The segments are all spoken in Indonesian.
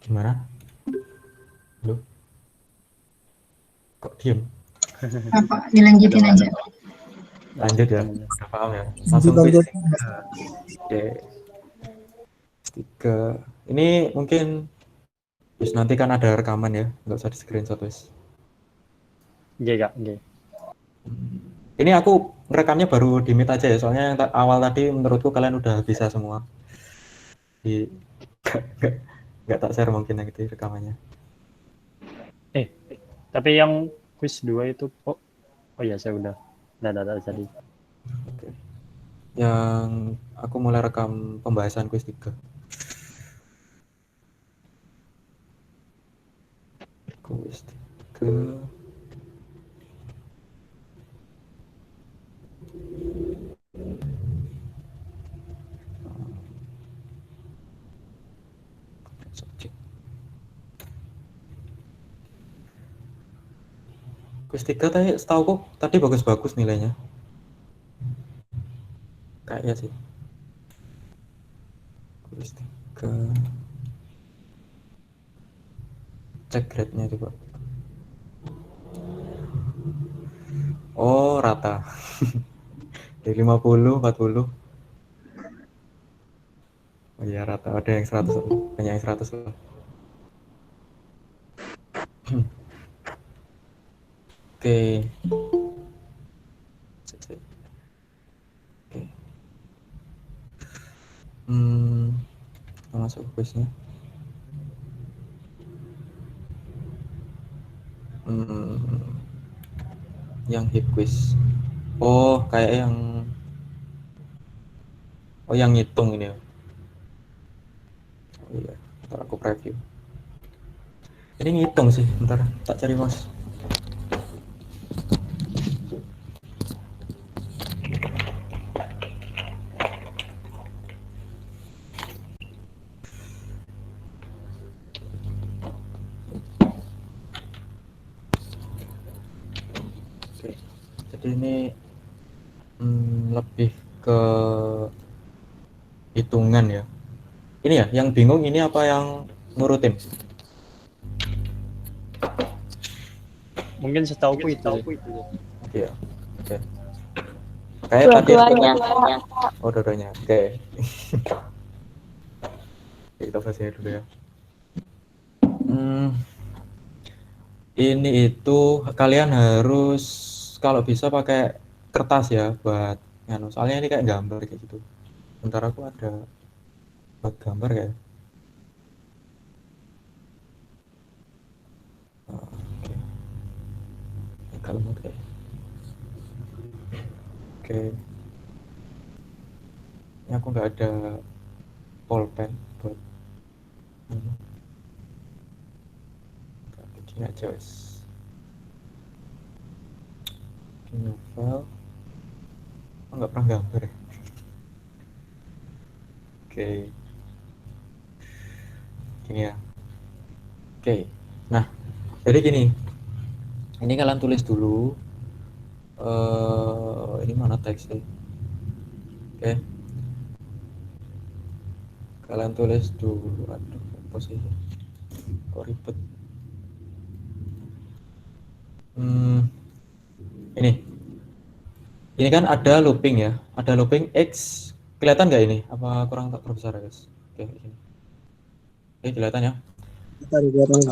Gimana? Lu kok diem? Apa dilanjutin aja? Lanjut ya, aja. udah paham ya. Langsung quiz Lanjut. 3. Oke, 3. Ini mungkin wis nanti kan ada rekaman ya, nggak usah di screenshot wis. Nggih, Kak, nggih. Ini aku ngerekamnya baru di Meet aja ya, soalnya yang awal tadi menurutku kalian udah bisa semua. Di nggak tak share mungkin yang itu rekamannya. Tapi yang quiz 2 itu oh ya saya udah tadi. Oke. Yang aku mulai rekam pembahasan quiz 3. Quiz 3. Subjek. Quiz 3 tadi setauku tadi bagus-bagus nilainya. Kayaknya sih. Quiz 3. Cek grade-nya coba. Oh, rata. Dari 50, 40. Oh iya, rata. Ada yang 100, banyak yang 100 lah. Oke. Oke. Masuk ke quiznya. Yang hip quiz. Oh, kayak yang ngitung ini ya. Oh iya, ntar aku preview. Ini ngitung sih, bentar tak cari mas. Oke, jadi ini lebih ke hitungan ya. Ini ya, yang bingung ini apa yang ngurutin? Mungkin setauku itu. Iya, oke. Kayak tadi Dua-duanya. oh dua-duanya, oke. Kita bahasnya dulu ya. Ini itu kalian harus kalau bisa pakai kertas ya buat nganu. Soalnya ini kayak gambar kayak gitu. Bentar aku ada buat gambar kayak. Oke. Kalau mau kayak. Oke. Ini aku nggak ada pulpen buat ini. Begini aja wes. Ini novel. Oh, nggak pernah gambar ya. Oke. Gini ya. Oke. Nah, jadi gini. Ini kalian tulis dulu. Ini mana teksnya? Oke. Kalian tulis dulu. Aduh, apa sih? Kok ribet? Ini kan ada looping ya. Ada looping X. Kelihatan nggak ini? Apa kurang tak terbesar ya guys? Oke, ini. Oke, kelihatan ya? Kelihatan.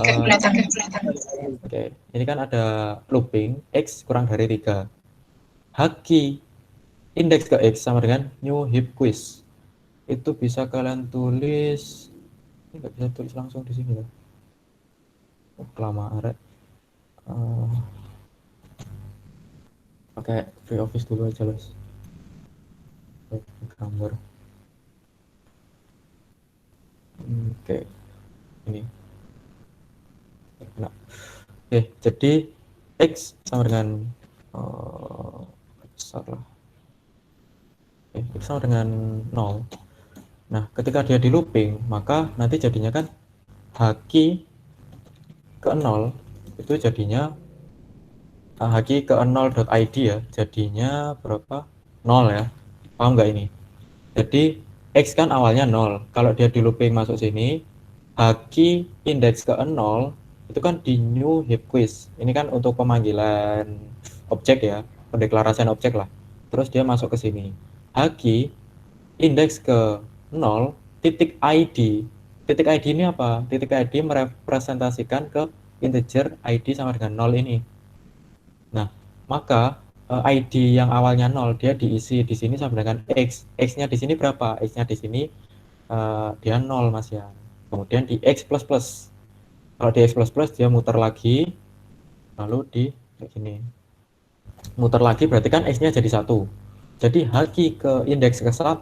Oke, ini kan ada looping X kurang dari 3. Haki indeks ke X sama dengan new hip quiz. Itu bisa kalian tulis. Ini nggak bisa tulis langsung di sini ya. Oh, kelamaan. Pakai free office dulu aja guys. Gambar. Oke, ini. Nah, oke, jadi X sama dengan besar lah. X sama dengan 0. Nah, ketika dia di looping, maka nanti jadinya kan Haki ke 0 itu jadinya Haki ke 0.id ya, jadinya berapa? 0 ya. Paham nggak ini? Jadi X kan awalnya 0. Kalau dia di looping masuk sini, Haki indeks ke 0 itu kan di new heap quiz. Ini kan untuk pemanggilan objek ya, pendeklarasian objek lah. Terus dia masuk ke sini. Haki indeks ke 0 titik ID. Titik ID ini apa? Titik ID merepresentasikan ke integer ID sama dengan 0 ini. Nah, maka ID yang awalnya 0 dia diisi di sini sama dengan X. X-nya di sini berapa? X-nya di sini dia 0 Mas ya. Kemudian di X++. Kalau di X++ dia muter lagi, lalu di kayak gini. Muter lagi berarti kan X-nya jadi 1. Jadi haki ke indeks ke 1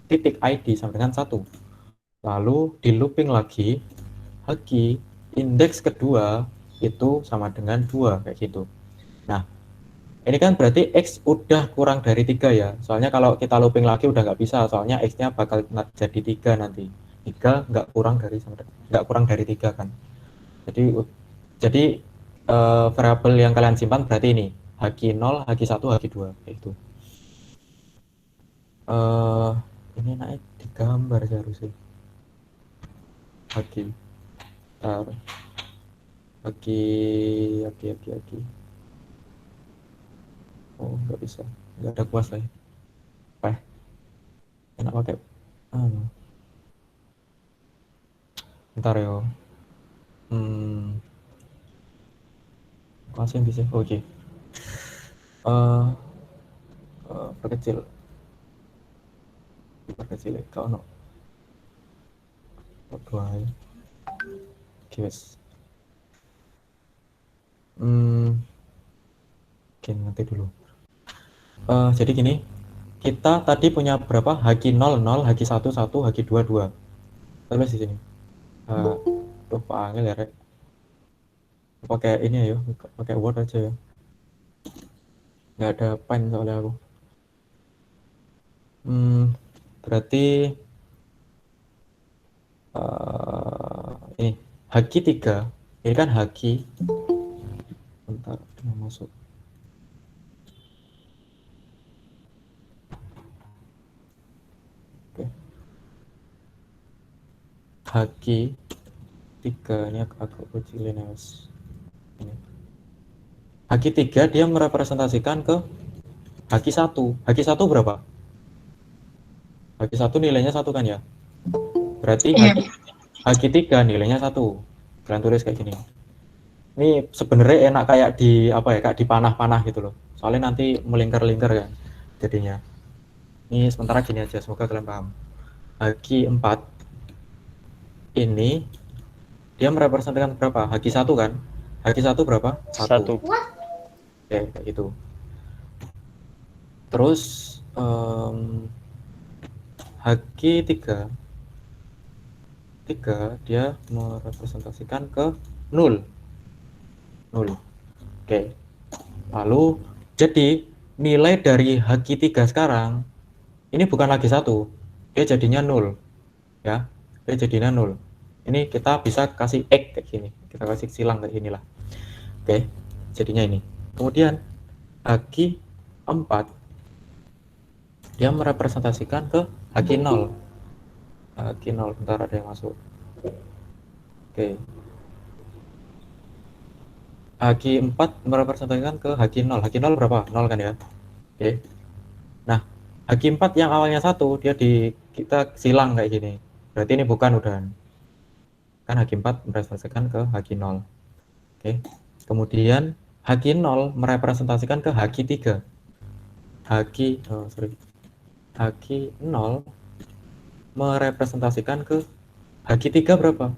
titik ID sama dengan 1. Lalu di looping lagi, haki indeks kedua itu sama dengan 2 kayak gitu. Nah, ini kan berarti X udah kurang dari 3 ya. Soalnya kalau kita looping lagi udah nggak bisa, soalnya X-nya bakal jadi 3 nanti. 3 nggak kurang dari 3 kan. Jadi variabel yang kalian simpan berarti ini haki 0, haki 1, haki 2 kayak itu. Ini naik di gambar seharusnya. Haki. Haki. Oh, nggak bisa. Nggak ada kuas lah. Apa? Enak pakai. Bentar ya. Kuas yang bisa. Oke. Perkecil kau no. Oke, wes. Oke, nanti dulu. Jadi gini, kita tadi punya berapa? Haki 0, 0, haki 1, 1, haki 2, 2. Terus di sini. Tuh panggil ya, Rek. Pakai ini ya, pakai Word aja ya. Nggak ada pen soalnya aku. Berarti ini haki 3. Ini kan haki. Bentar, mau masuk. Oke. Haki 3 ini agak kecilin ya, Mas. Ini. Haki 3 dia merepresentasikan ke haki 1. Haki 1 berapa? Haki 1 nilainya 1 kan ya? Berarti haki 3 nilainya 1. Kalian tulis kayak gini. Ini sebenarnya enak kayak di apa ya, kayak di panah-panah gitu loh. Soalnya nanti melingkar-lingkar kan jadinya. Ini sementara gini aja, semoga kalian paham. Haki 4 ini dia merepresentasikan berapa? Haki 1 kan? Haki 1 berapa? 1. Oke, kayak gitu. Terus haki 3 dia merepresentasikan ke 0. Oke. Lalu jadi nilai dari haki 3 sekarang ini bukan lagi 1, dia jadinya 0 ya. Dia jadinya 0. Ini kita bisa kasih X kayak gini, kita kasih silang kayak gini lah. Oke, jadinya ini. Kemudian haki 4 dia merepresentasikan ke haki 0. Haki 0, bentar ada yang masuk. Oke. Haki 4 merepresentasikan ke haki 0. Haki 0 berapa? 0 kan ya? Oke. Nah, haki 4 yang awalnya 1 dia kita silang kayak gini. Berarti ini bukan udah. Kan haki 4 merepresentasikan ke haki 0. Oke. Kemudian haki 0 merepresentasikan ke haki 3. Haki 0 merepresentasikan ke haki 3 berapa?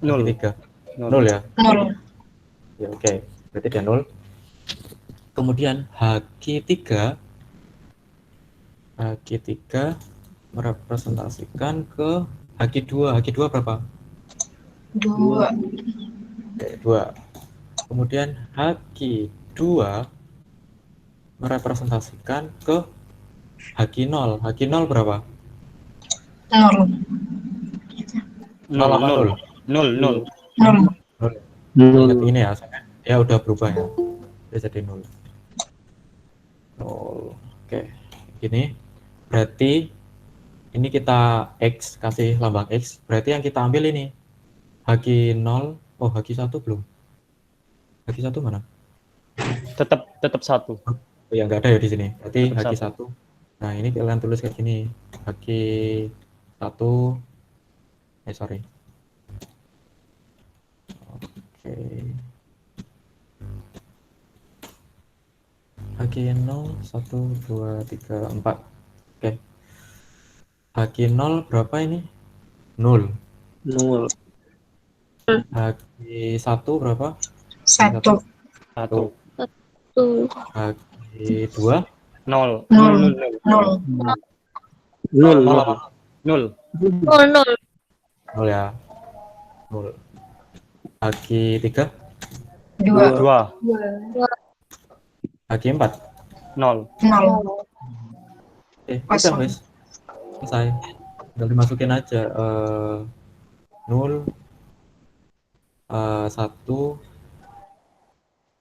0. Haki 3. 0 ya? 0. Ya, oke. Berarti dia 0. Kemudian haki 3 merepresentasikan ke haki 2. Haki 2 berapa? 2. Oke, 2. Kemudian haki 2 merepresentasikan ke haki 0. Haki 0 berapa? 0. 0 apa 0? 0. 0. Ingat ini ya, ya udah berubah ya. Dia jadi 0. Oke, ini berarti ini kita X, kasih lambang X, berarti yang kita ambil ini H-0, oh H-1 belum. H-1 mana? Tetap 1. Oh ya nggak ada ya di sini. Berarti Tetap H-1. Nah ini kalian tulis kayak gini. H-1, sorry. Oke. H-0, 1, 2, 3, 4. Oke. H-0 berapa ini? 0. 0. H-1 berapa? 1. 1. H-2 0. 0. 0. 0. 0. 0 apa? 0. 0 ya. 0. H-3 2. 2. H-4 0. 0. udah Kosong. wes selesai, tinggal dimasukin aja 0 1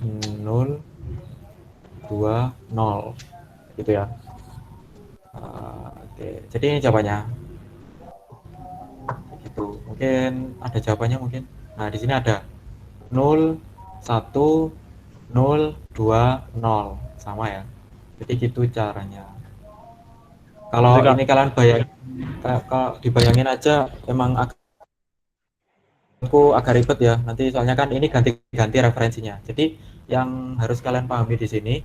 0 2 0 gitu ya. Oke, jadi ini jawabannya gitu. Mungkin ada jawabannya mungkin. Nah di sini ada 0 1 0 2 0 sama ya. Jadi gitu caranya. Kalau Itu, Kak. ini kalian bayangin, kalau dibayangin aja emang aku agak ribet ya. Nanti soalnya kan ini ganti-ganti referensinya. Jadi yang harus kalian pahami di sini,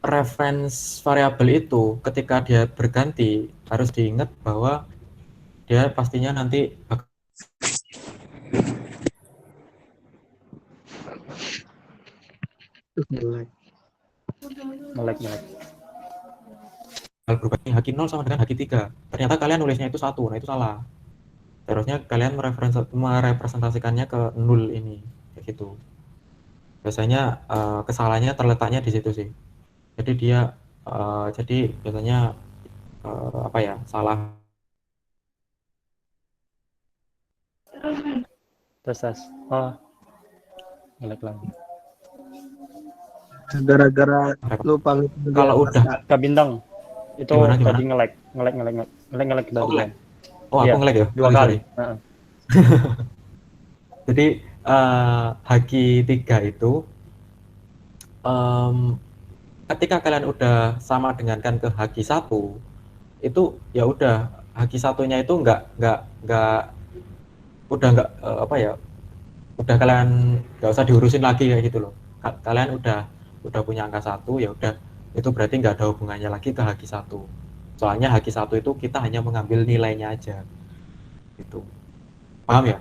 reference variabel itu ketika dia berganti harus diingat bahwa dia pastinya nanti bakal Melek. berubah. Haki 0 sama dengan haki 3. Ternyata kalian nulisnya itu 1. Nah itu salah. Terusnya kalian merepresentasikannya ke 0 ini. Kayak gitu. Biasanya kesalahannya terletaknya di situ sih. Jadi dia jadi biasanya apa ya, salah. Tes. Oh. Melek lagi. Gara-gara lupa Kalau udah Kak Bintang. Itu Gimana? tadi ngelek dari Oh, ngelek. game. Oh, Iya, aku ngelek ya. 2 Sorry, kali. sorry. Heeh. Jadi Haki 3 itu ketika kalian udah sama dengankan ke Haki 1 itu ya udah Haki satunya itu nggak udah nggak apa ya, udah kalian nggak usah diurusin lagi kayak gitu loh. Kalian udah punya angka 1 ya udah, itu berarti nggak ada hubungannya lagi ke Haki 1. Soalnya Haki 1 itu kita hanya mengambil nilainya aja gitu. Paham ya?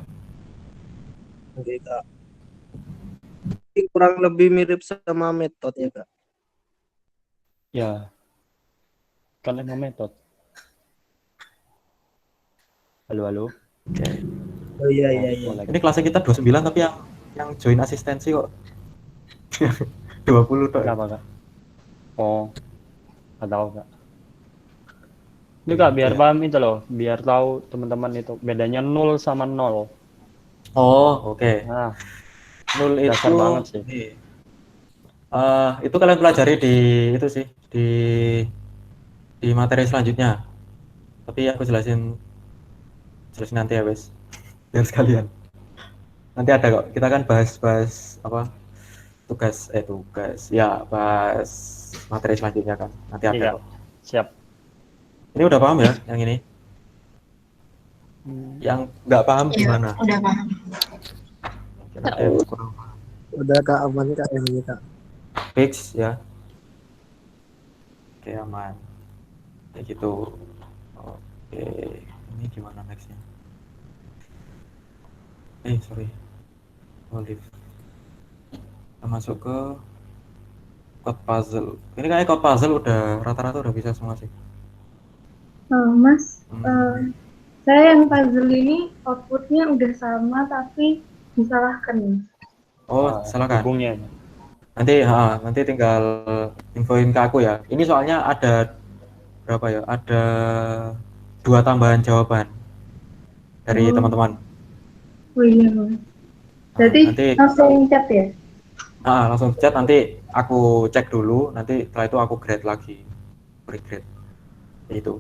Oke, Kak. Ini kurang lebih mirip sama metode ya, Kak. Ya. Kan emang metode. Halo. Oke. Oh iya. Melek. Ini kelasnya kita 29 tapi yang join asistensi kok 20 tuh. Kenapa, Kak? Oh. Nggak tahu, Kak. Ini, Kak, biar Ya. paham itu loh, biar tahu teman-teman itu bedanya 0 sama 0. Oh, oke. Nah, 0 dasar itu banget sih. itu kalian pelajari di itu sih, di materi selanjutnya. Tapi aku jelasin nanti ya, wes. Biar sekalian. Nanti ada kok. Kita kan bahas apa? Tugas. Ya, bahas materi selanjutnya kan. Nanti ada Iya, kok. siap. Ini udah paham ya yang ini? Yang nggak paham Iya, gimana? udah paham. Kira ada yang kurang paham. Udah, Kak, aman, Kak, ini, Kak. Fix ya. Oke, aman. Kayak gitu. Oke, ini gimana nextnya? Sorry. Olive. Kita masuk ke code puzzle. Ini kayaknya code puzzle udah rata-rata udah bisa semua sih. Mas, saya yang puzzle ini outputnya udah sama tapi disalahkan. Oh, silakan. Hubungnya. Nanti tinggal infoin ke aku ya. Ini soalnya ada berapa ya? Ada 2 tambahan jawaban dari teman-teman. Oh iya, Mas. Jadi Nanti langsung chat ya? langsung chat, nanti aku cek dulu, nanti setelah itu aku grade lagi. Grade. Itu.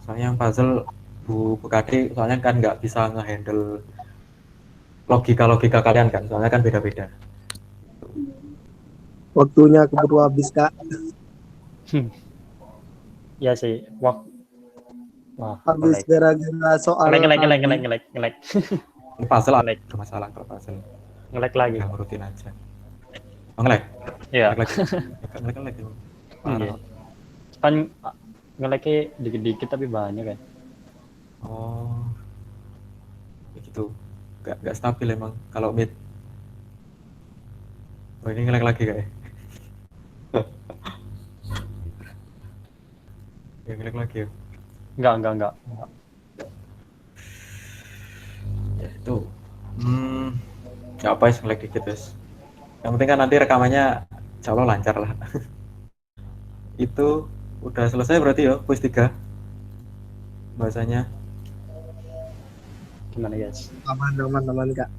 Soalnya yang puzzle Bu Kade soalnya kan nggak bisa ngehandle logika kalian kan, soalnya kan beda-beda. Waktunya keburu habis, Kak. Ya sih. Wah, Habis ngelag. gara-gara soal tadi. Ngelag. Ini puzzle Ngelag. ada masalah kalau puzzle. Ngelag lagi. Udah ngurutin aja. Oh, ngelag? Iya. Ngelag lagi? Ngelag ini. Iya. Parah. Kan ngelagnya dikit-dikit tapi banyak kan. Oh, begitu. Nggak stabil emang kalau mid. Oh, ini ngelag lagi kayak. Ya ngelag lagi ya. Enggak. Ya itu. Nggak apa sih ngelag dikit terus. Yang penting kan nanti rekamannya insya Allah lancar lah. Itu udah selesai berarti ya quiz 3 bahasanya. Gimana guys? Aman, Kak.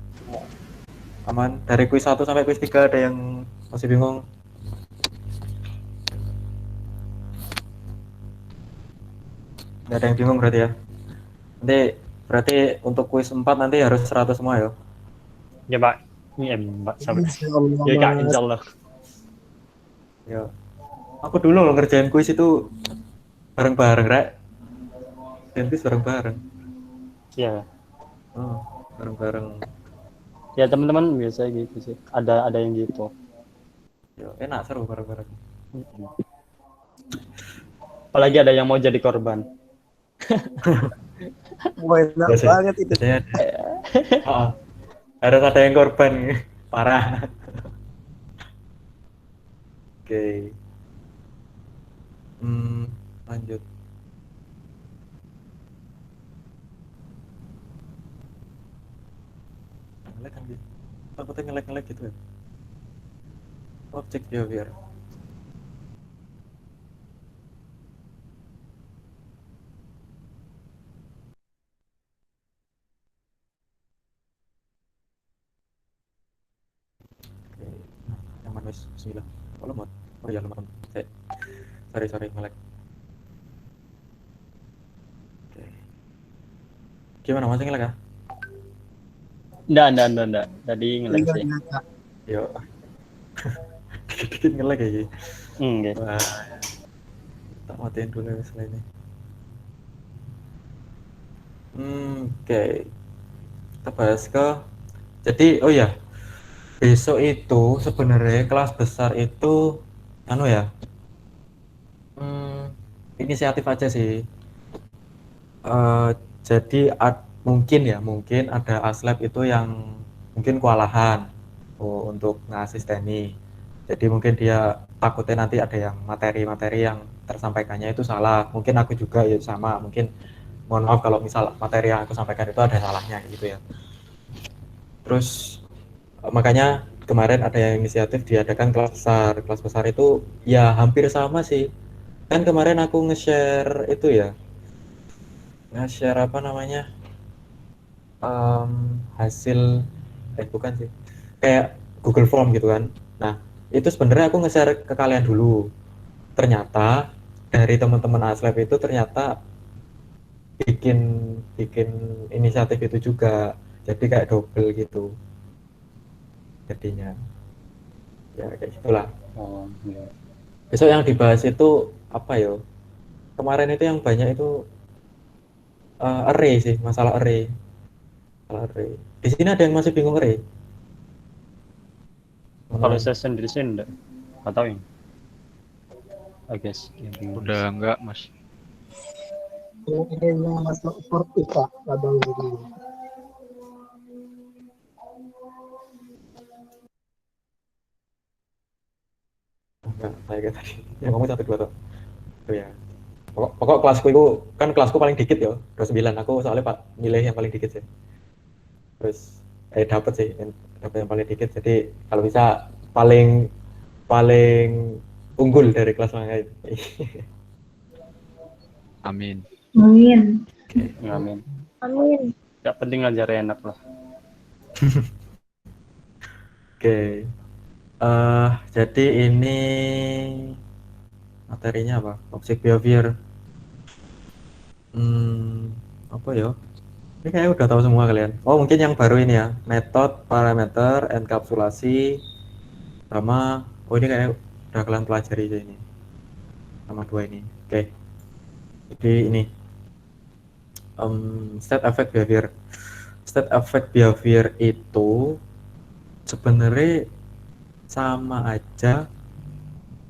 Aman. Dari quiz 1 sampai quiz 3 ada yang masih bingung? Nggak ada yang bingung berarti ya. Nanti berarti untuk quiz 4 nanti harus 100 semua ya. Ya Mbak. Ini Mbak sabar. Insya Allah, Ya Kak, Mas. insyaallah. Ya. Aku dulu loh ngerjain quiz itu bareng-bareng, Rek. Dan quiz bareng-bareng. Iya. Oh, bareng-bareng. Ya teman-teman biasa gitu sih. Ada yang gitu. Ya, enak seru bareng-bareng. Apalagi ada yang mau jadi korban. Wah, enak Biasa- banget itu. biasanya harus ada yang korban. Parah. Oke. Lanjut. Ngelag kan gitu. Takutnya ngelag gitu ya. Objek behavior. Oke. Nah, nyaman wes. Bismillah. Oh, lemot. Oh iya lemot. Sorry ngelag. Oke. Gimana masih ngelag ya? Enggak. Tadi ngelag Ingat, sih. Kak. Yo. Dikit ngelag ya. Oke. Wah. Tak matiin dulu ya setelah ini. Oke. Kita bahas ke. Jadi, oh ya, besok itu sebenarnya kelas besar itu, anu ya, inisiatif aja sih. Jadi mungkin ada aslab itu yang mungkin kewalahan untuk ngasisteni. Jadi mungkin dia takutnya nanti ada yang materi-materi yang tersampaikannya itu salah. Mungkin aku juga ya sama. Mungkin mohon maaf kalau misal materi yang aku sampaikan itu ada salahnya gitu ya. Terus makanya kemarin ada yang inisiatif diadakan kelas besar. Kelas besar itu ya hampir sama sih. Kan kemarin aku nge-share itu ya. Nge-share apa namanya? Hasil bukan sih. Kayak Google Form gitu kan. Nah, itu sebenarnya aku nge-share ke kalian dulu. Ternyata dari teman-teman Aslab itu ternyata bikin bikin inisiatif itu juga. Jadi kayak double gitu jadinya. Ya kayak gitulah. Oh, iya. Besok yang dibahas itu apa ya? Kemarin itu yang banyak itu array sih, masalah array. Masalah array. Di sini ada yang masih bingung array? Kalau saya sendiri sih enggak. Enggak tahu yang. Oke, Udah enggak, Mas. Ini yang masuk seperti Kak. Kadang begini. Enggak, saya kayak tadi. Yang ngomong 1 2 tuh. Tuh ya. Pokok kelasku itu kan kelasku paling dikit ya, 29. Aku soalnya Pak milih yang paling dikit sih. Terus dapet sih, dapet yang paling dikit. Jadi kalau bisa paling paling unggul dari kelas lain. Amin. Amin. Amin. Amin. Enggak penting ngajar enak lah. Oke. Jadi ini Materinya apa? Object behavior. Apa ya? Ini kayaknya udah tahu semua kalian. Oh, mungkin yang baru ini ya. Metode, parameter, enkapsulasi, sama oh ini kayak udah kalian pelajari aja ini. Sama dua ini. Oke. Jadi ini state effect behavior. State effect behavior itu sebenarnya sama aja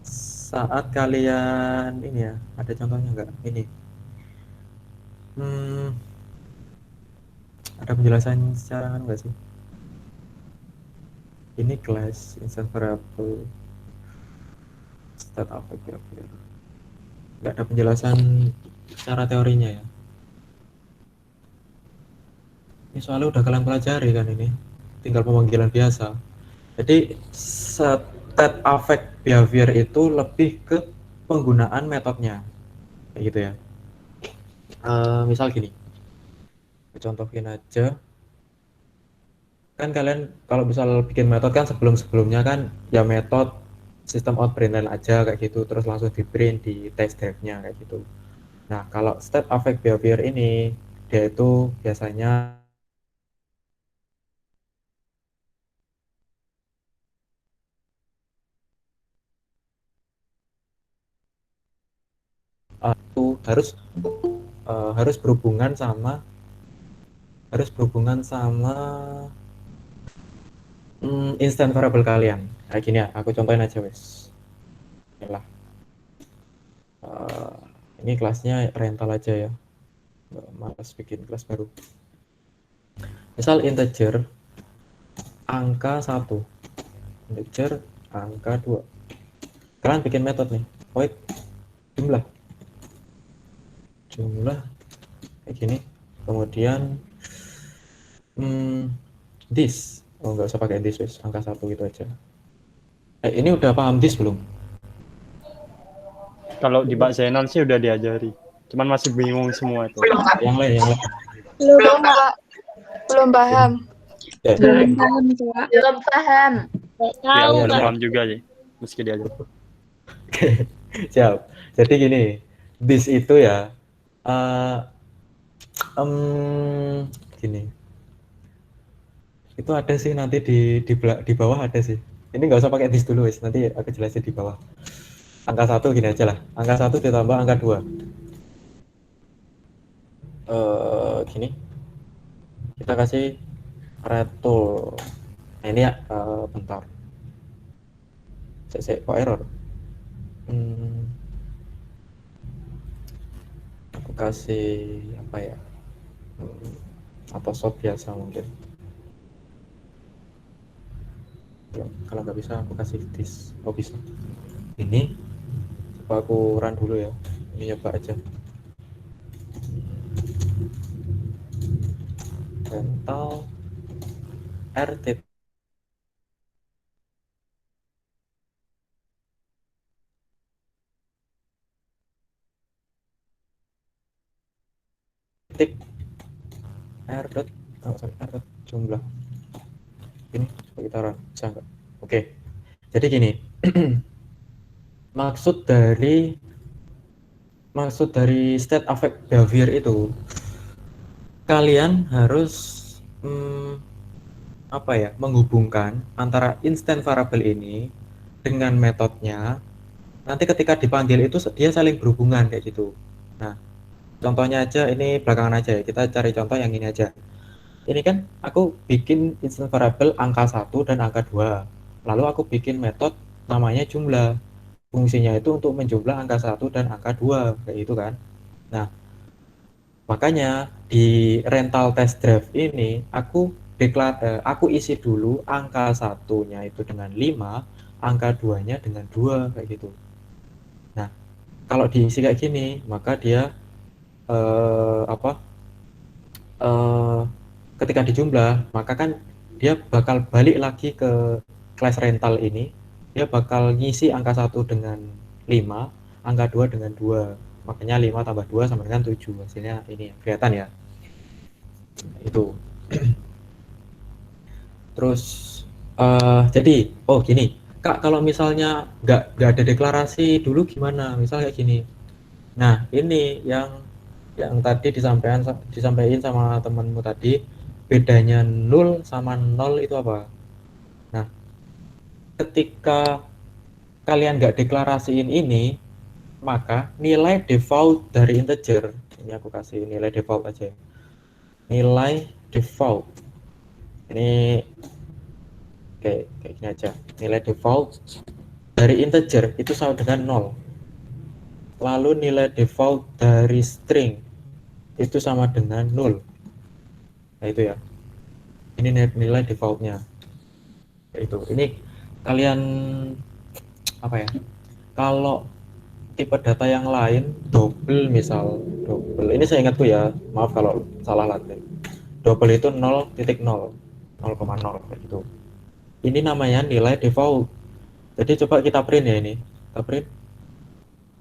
saat kalian ini ya. Ada contohnya nggak? Ini. Ada penjelasan secara kan nggak sih? Ini class instance variable state effect behavior. Nggak ada penjelasan secara teorinya ya. Ini soalnya udah kalian pelajari kan ini. Tinggal pemanggilan biasa. Jadi state effect behavior itu lebih ke penggunaan metodenya. Kayak gitu ya. Misal gini. Contohin aja. Kan kalian kalau misal bikin metode kan sebelumnya kan ya metode sistem out println aja kayak gitu, terus langsung di print di test drive-nya kayak gitu. Nah, kalau state effect behavior ini dia itu biasanya itu harus berhubungan sama instant variable kalian. Kayak gini ya, aku contohin aja wes. Yalah. Ini kelasnya rental aja ya. Nggak malas bikin kelas baru. Misal integer angka 1, integer angka 2. Kalian bikin metode nih, void jumlah kayak gini. Kemudian this, oh nggak usah pakai this wes, angka 1 gitu aja. Ini udah paham this belum? Kalau di Pak Zainal sih udah diajari. Cuman masih bingung semua itu. Yang lain. Belum, Kak. Belum paham. Ya, Belum paham, Kak. Belum paham. Ya, belum paham juga sih. Meski diajari. Oke, siap. Jadi gini, this itu ya, gini. Itu ada sih nanti di bawah ada sih. Ini nggak usah pakai this dulu wes, nanti aku jelasin di bawah. Angka 1 gini aja lah. Angka 1 ditambah angka 2. Gini. Kita kasih return. Nah, ini ya, bentar. Kok error? Aku kasih apa ya? Atau shop biasa mungkin. Kalau nggak bisa aku kasih this. Oh bisa. Ini coba aku run dulu ya. Ini nyoba aja. Rental RT titik R dot jumlah ini coba kita run bisa nggak? Oke, jadi gini. maksud dari state effect behavior itu kalian harus menghubungkan antara instant variable ini dengan metodenya. Nanti ketika dipanggil itu dia saling berhubungan kayak gitu. Nah, contohnya aja ini belakangan aja ya, kita cari contoh yang ini aja. Ini kan aku bikin instant variable angka 1 dan angka 2. Lalu aku bikin metode namanya jumlah. Fungsinya itu untuk menjumlah angka 1 dan angka 2 kayak gitu kan. Nah, makanya di rental test drive ini aku isi dulu angka 1-nya itu dengan 5, angka 2-nya dengan 2 kayak gitu. Nah, kalau diisi kayak gini, maka dia ketika dijumlah, maka kan dia bakal balik lagi ke class rental ini. Dia bakal ngisi angka 1 dengan 5, angka 2 dengan 2. Makanya 5 tambah 2 sama dengan 7. Hasilnya ini kelihatan ya. Itu. Terus jadi gini, Kak, kalau misalnya nggak ada deklarasi dulu gimana? Misal kayak gini. Nah, ini yang tadi disampaikan sama temanmu tadi, bedanya 0 sama 0 itu apa? Nah, ketika kalian nggak deklarasiin ini, maka nilai default dari integer, ini aku kasih nilai default aja. Nilai default. Ini kayak gini aja. Nilai default dari integer itu sama dengan 0. Lalu nilai default dari string itu sama dengan 0. Nah, itu ya. Ini nilai defaultnya. Itu. Ini kalian apa ya? Kalau tipe data yang lain double misal, double. Ini saya ingatku ya. Maaf kalau salah lagi. Double itu 0.0, 0,0 kayak gitu. Ini namanya nilai default. Jadi coba kita print ya ini. Kita print.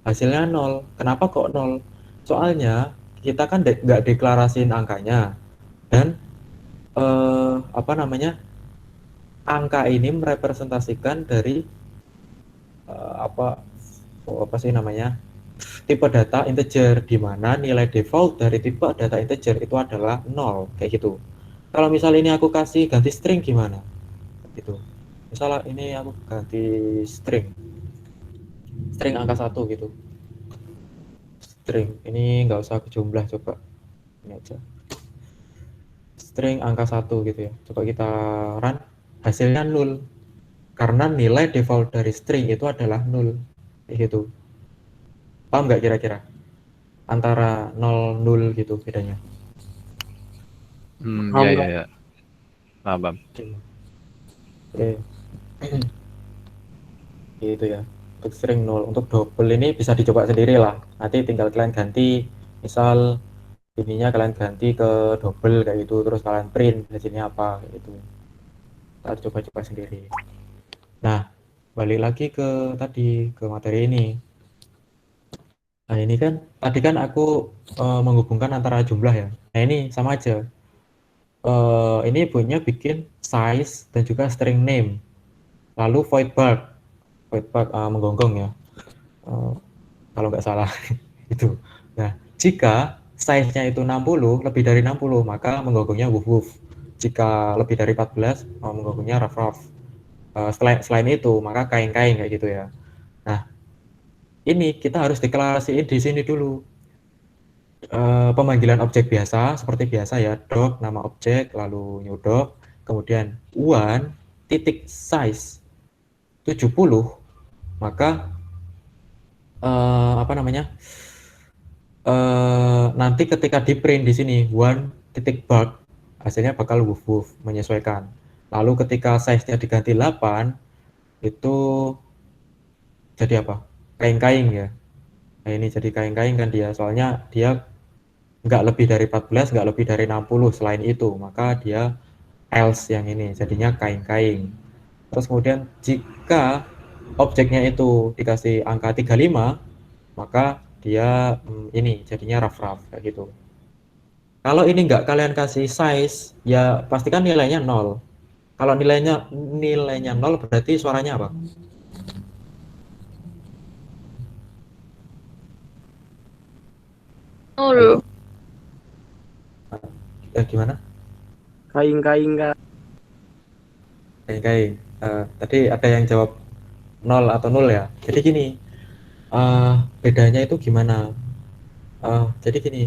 Hasilnya 0. Kenapa kok 0? Soalnya kita kan nggak deklarasiin angkanya. Dan apa namanya? Angka ini merepresentasikan dari apa sih namanya? Tipe data integer, di mana nilai default dari tipe data integer itu adalah 0 kayak gitu. Kalau misal ini aku kasih ganti string gimana? Gitu. Misalnya ini aku ganti string angka 1 gitu. String ini nggak usah aku jumlah, coba ini aja. String angka 1 gitu ya. Coba kita run, hasilnya 0. Karena nilai default dari string itu adalah 0. Kayak gitu. Paham nggak kira-kira? Antara 0, 0 gitu bedanya. Ya. Paham. Oke. Gitu ya. Untuk string 0, untuk double ini bisa dicoba sendiri lah. Nanti tinggal kalian ganti, misal ininya kalian ganti ke double kayak gitu, terus kalian print hasilnya apa kayak gitu. Kita coba-coba sendiri. Nah, balik lagi ke tadi, ke materi ini. Nah, ini kan tadi kan aku menghubungkan antara jumlah ya. Nah, ini sama aja. Ini ibunya bikin size dan juga string name. Lalu void bug menggonggong ya. Kalau nggak salah itu. Nah, jika size-nya itu 60, lebih dari 60, maka menggonggongnya woof woof. Jika lebih dari 14, menggonggongnya ruff ruff. Selain itu, maka kain-kain kayak gitu ya. Nah, ini kita harus deklarasiin di sini dulu. Pemanggilan objek biasa, seperti biasa ya, doc, nama objek, lalu new doc, kemudian one titik size 70, maka apa namanya? Nanti ketika di print di sini one titik bug, hasilnya bakal woof woof menyesuaikan. Lalu ketika size-nya diganti 8, itu jadi apa? Kain-kain ya. Nah, ini jadi kain-kain kan dia, soalnya dia nggak lebih dari 14, nggak lebih dari 60 selain itu, maka dia else yang ini, jadinya kain-kain. Terus kemudian jika objeknya itu dikasih angka 35, maka dia ini jadinya rough kayak gitu. Kalau ini nggak kalian kasih size, ya pastikan nilainya 0. Kalau nilainya 0 berarti suaranya apa? Nol. Gimana? Kain-kain Kak. Kain-kain. Tadi ada yang jawab 0 atau 0 ya. Jadi gini, bedanya itu gimana? Jadi gini,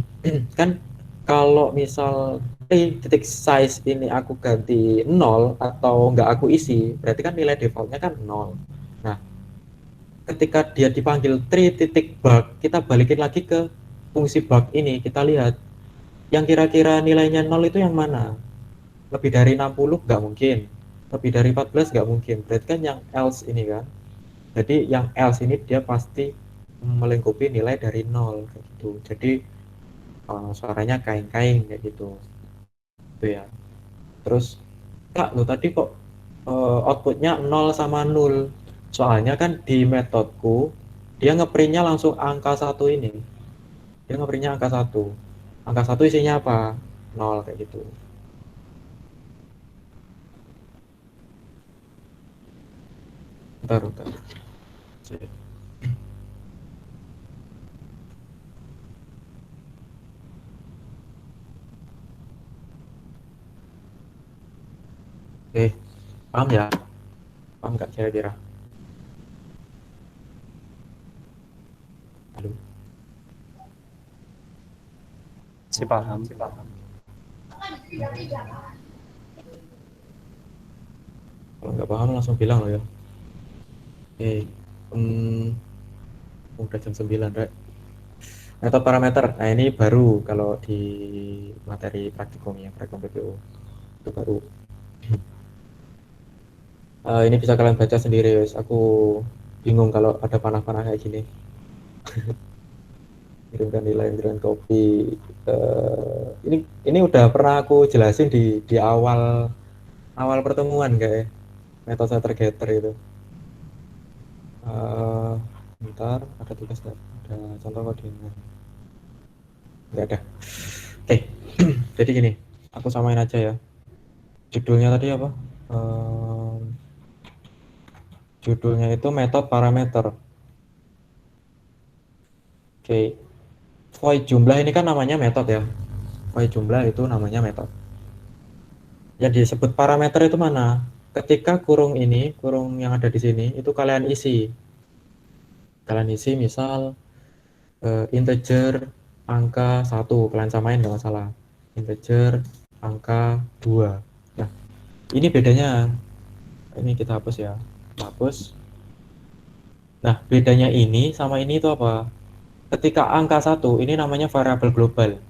kan kalau misal titik size ini aku ganti 0 atau nggak aku isi, berarti kan nilai defaultnya kan 0. Nah, ketika dia dipanggil tree titik bug, kita balikin lagi ke fungsi bug ini, kita lihat yang kira-kira nilainya 0 itu yang mana? Lebih dari 60 nggak mungkin, lebih dari 14 nggak mungkin, berarti kan yang else ini kan. Jadi yang else ini dia pasti melingkupi nilai dari 0 kayak gitu. Jadi suaranya kain-kain kayak gitu. Itu ya. Terus Kak, lo tadi kok outputnya 0 sama 0. Soalnya kan di metodku dia ngeprintnya langsung angka 1 ini. Dia ngeprintnya angka 1. Angka 1 isinya apa? 0 kayak gitu. Bentar. Cek. Paham ya? Paham nggak kira-kira? Halo? Si paham. Kalau nggak paham langsung bilang loh ya. Udah jam 9, Rek. Metode parameter. Nah, ini baru kalau di materi praktikum ya, praktikum PPO. Itu baru. Ini bisa kalian baca sendiri, guys. Aku bingung kalau ada panah-panah kayak gini. Kirimkan nilai, kirimkan kopi. Ini udah pernah aku jelasin di awal pertemuan kayak metode setter getter itu. Bentar, ada tugas nggak? Ada contoh kodenya? Nggak ada. Oke. Jadi gini, aku samain aja ya. Judulnya tadi apa? Judulnya itu metode parameter. Oke. Void jumlah ini kan namanya metode ya. Void jumlah itu namanya metode. Yang disebut parameter itu mana? Ketika kurung ini, kurung yang ada di sini, itu kalian isi. Kalian isi misal integer angka 1, kalian samain nggak masalah. Integer angka 2. Nah, ini bedanya. Ini kita hapus ya. Hapus. Nah, bedanya ini sama ini itu apa? Ketika angka 1, ini namanya variabel global.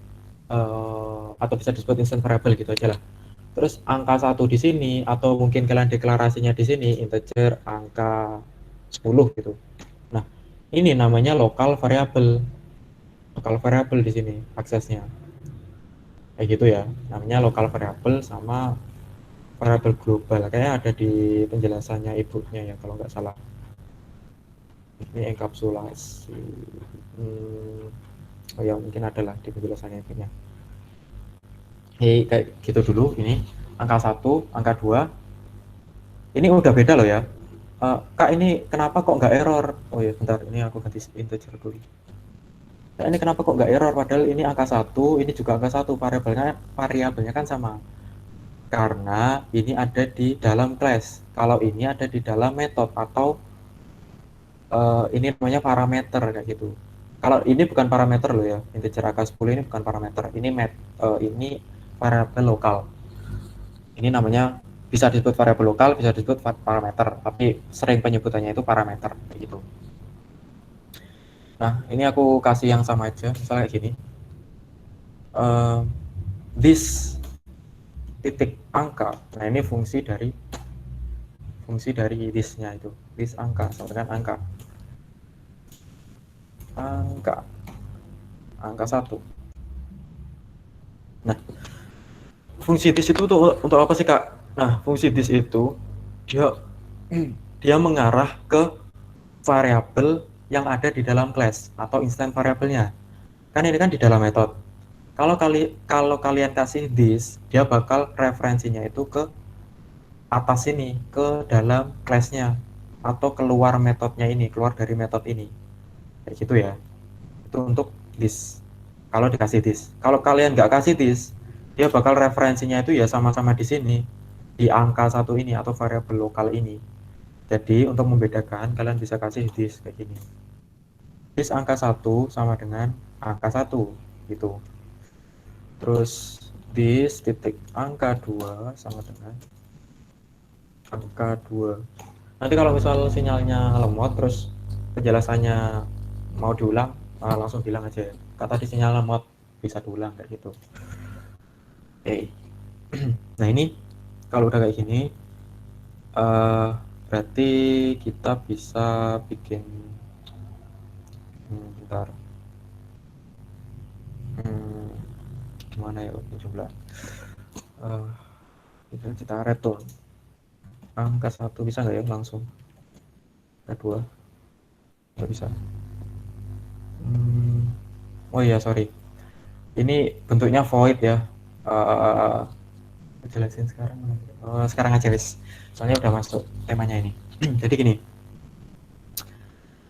Atau bisa disebut instant variable gitu aja lah. Terus angka 1 di sini, atau mungkin kalian deklarasinya di sini, integer angka 10 gitu. Nah, ini namanya local variable. Local variable di sini aksesnya. Kayak gitu ya. Namanya local variable sama variabel global. Kayaknya ada di penjelasannya ibunya ya, kalau nggak salah. Ini enkapsulasi. Oh ya, mungkin ada lah di penjelasannya ibunya. Kayak gitu dulu. Ini angka 1, angka 2. Ini udah beda loh ya. Kak, ini kenapa kok nggak error? Oh ya, bentar, ini aku ganti integer dulu. Kak, ini kenapa kok nggak error? Padahal ini angka 1, ini juga angka 1. Variabelnya kan sama. Karena ini ada di dalam class. Kalau ini ada di dalam method atau ini namanya parameter kayak gitu. Kalau ini bukan parameter loh ya, integer angka 10 ini bukan parameter. Ini ini variabel lokal. Ini namanya bisa disebut variabel lokal, bisa disebut parameter, tapi sering penyebutannya itu parameter kayak gitu. Nah, ini aku kasih yang sama aja, misalnya kayak gini. This titik angka. Nah, ini fungsi dari this-nya itu. This angka sama dengan angka 1. Nah, fungsi this itu untuk apa sih, Kak? Nah, fungsi this itu dia mengarah ke variabel yang ada di dalam class atau instant variabelnya. Kan ini kan di dalam method. Kalau kalian kasih this, dia bakal referensinya itu ke atas ini, ke dalam class-nya atau keluar metodenya ini, keluar dari metode ini. Kayak gitu ya. Itu untuk this. Kalau dikasih this. Kalau kalian nggak kasih this, dia bakal referensinya itu ya sama-sama di sini, di angka 1 ini atau variabel lokal ini. Jadi untuk membedakan, kalian bisa kasih this kayak gini. This angka 1 sama dengan angka 1 gitu. Terus this titik angka 2 sama dengan angka 2. Nanti kalau misal sinyalnya lemot terus penjelasannya mau diulang, langsung bilang aja. Kata di sinyal lemot bisa diulang kayak gitu. Nah, ini kalau udah kayak gini, berarti kita bisa bikin bentar. Gimana ya jumlah? Kita return angka 1 bisa nggak ya langsung? Angka 2 nggak bisa. Oh iya, sorry. Ini bentuknya void ya. Jelasin sekarang. Sekarang aja wis. Soalnya udah masuk temanya ini. Jadi gini.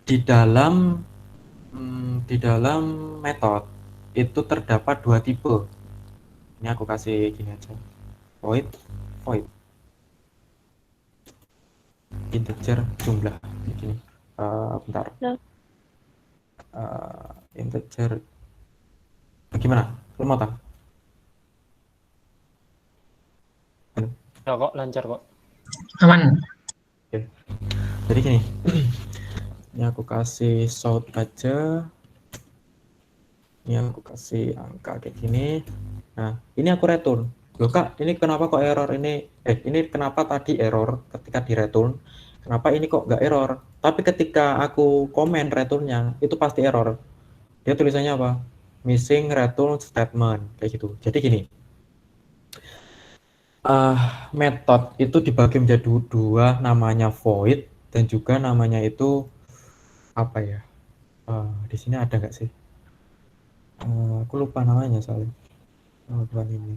di dalam di dalam metode itu terdapat dua tipe. Ini aku kasih gini aja, void integer jumlah gini. Bentar. Integer gimana? Lu mau tahu? Ya kok lancar kok. Aman. Jadi gini, ini aku kasih shout aja, ini aku kasih angka kayak gini. Nah, ini aku return. Loh kak, ini kenapa kok error ini? Ini kenapa tadi error ketika di return? Kenapa ini kok nggak error? Tapi ketika aku komen returnnya, itu pasti error. Dia tulisannya apa? Missing return statement, kayak gitu. Jadi gini, metode itu dibagi menjadi dua, namanya void dan juga namanya itu apa ya? Di sini ada nggak sih? Aku lupa namanya soalnya. Bukan ini.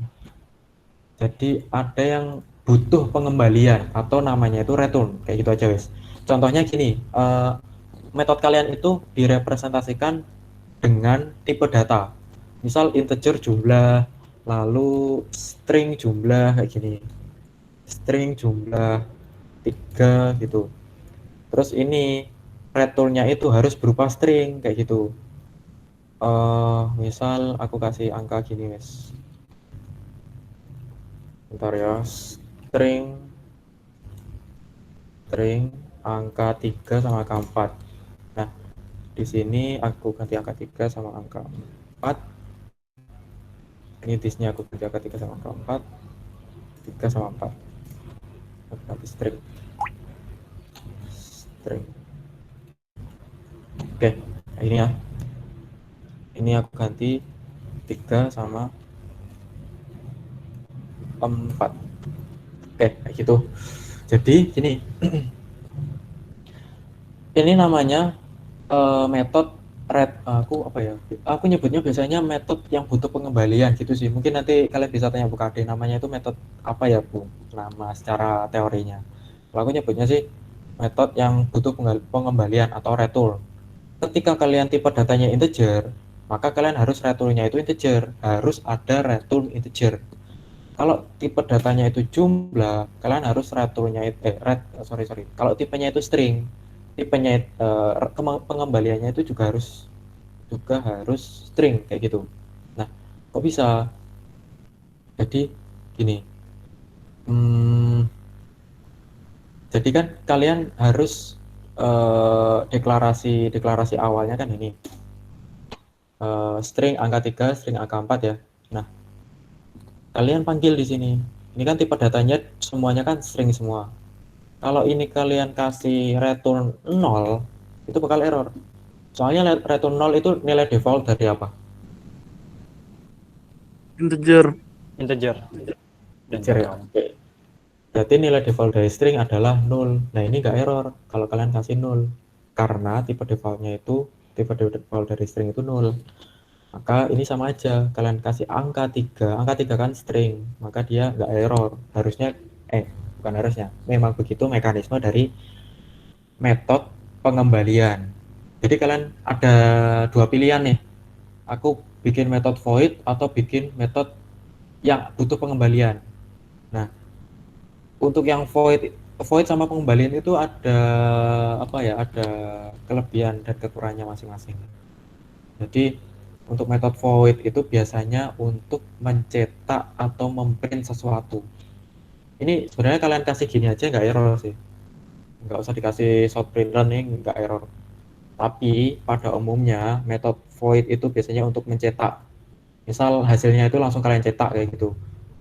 Jadi ada yang butuh pengembalian atau namanya itu return, kayak gitu aja guys. Contohnya gini, metode kalian itu direpresentasikan dengan tipe data. Misal integer jumlah, lalu string jumlah kayak gini. String jumlah 3 gitu. Terus ini returnnya itu harus berupa string kayak gitu. Misal aku kasih angka gini guys. Bentar ya, string angka 3 sama angka 4. Nah, di sini aku ganti angka 3 sama angka 4. Ini di sini aku ganti angka 3 sama angka 4. 3 sama 4. Aku ganti string. Oke, nah ini ya. Ini aku ganti 3 sama 4. Oke, kayak gitu. Jadi gini, ini namanya metode aku nyebutnya biasanya metode yang butuh pengembalian gitu sih. Mungkin nanti kalian bisa tanya Bu Kade, namanya itu metode apa ya Bu, nama secara teorinya. Kalau aku nyebutnya sih metode yang butuh pengembalian atau return. Ketika kalian tipe datanya integer, maka kalian harus returnnya itu integer, harus ada return integer. Kalau tipe datanya itu jumlah, kalian harus returnnya itu kalau tipenya itu string, tipenya pengembaliannya itu juga harus string kayak gitu. Nah, kok bisa? Jadi gini, jadi kan kalian harus deklarasi awalnya kan ini string angka 3, string angka 4 ya. Nah, kalian panggil di sini. Ini kan tipe datanya semuanya kan string semua. Kalau ini kalian kasih return 0, itu bakal error. Soalnya return 0 itu nilai default dari apa? Integer. Integer Ya. Oke. Berarti nilai default dari string adalah 0. Nah, ini nggak error kalau kalian kasih 0. Karena tipe default dari string itu 0. Maka ini sama aja, kalian kasih angka 3 kan string, maka dia nggak error. Memang begitu mekanisme dari metode pengembalian. Jadi kalian ada dua pilihan nih, aku bikin metode void atau bikin metode yang butuh pengembalian. Nah, untuk yang void sama pengembalian itu ada ada kelebihan dan kekurangannya masing-masing. Jadi untuk metode void itu biasanya untuk mencetak atau memprint sesuatu. Ini sebenarnya kalian kasih gini aja nggak error sih. Nggak usah dikasih short printer nih, nggak error. Tapi pada umumnya metode void itu biasanya untuk mencetak. Misal hasilnya itu langsung kalian cetak kayak gitu.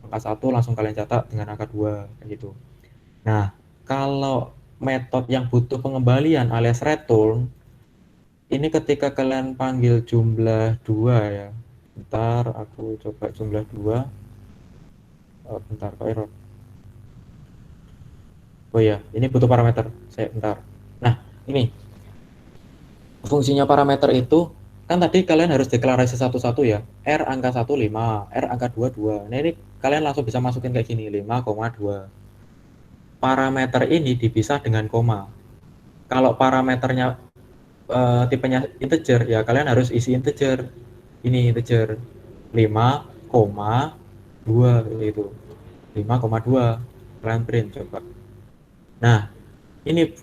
Angka 1 langsung kalian cetak dengan angka 2 kayak gitu. Nah, kalau metode yang butuh pengembalian alias return, ini ketika kalian panggil jumlah 2 ya. Bentar, aku coba jumlah 2. Bentar, kok error. Oh ya, ini butuh parameter. Bentar. Nah, ini. Fungsinya parameter itu, kan tadi kalian harus deklarasi satu-satu ya. R angka 1, 5. R angka 2, 2. Nah, ini kalian langsung bisa masukin kayak gini, 5,2. Parameter ini dipisah dengan koma. Kalau parameternya tipenya integer ya kalian harus isi integer. Ini integer 5,2 gitu. 5,2 kalian print coba. Nah, ini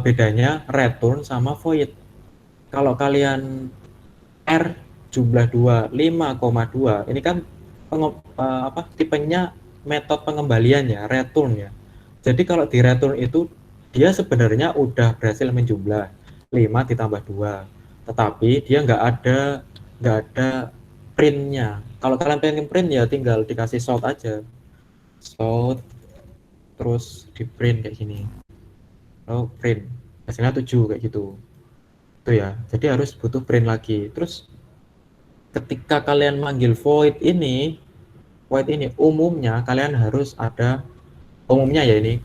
bedanya return sama void. Kalau kalian R jumlah 2 5,2 ini kan tipenya metode pengembalian ya, return ya. Jadi kalau di return itu dia sebenarnya udah berhasil menjumlah 5 ditambah 2, tetapi dia nggak ada printnya. Kalau kalian pengen print ya tinggal dikasih sort aja, sort terus di print kayak gini, lalu print hasilnya 7 kayak gitu. Itu ya, jadi harus butuh print lagi. Terus ketika kalian manggil void ini umumnya kalian harus ada, umumnya ya ini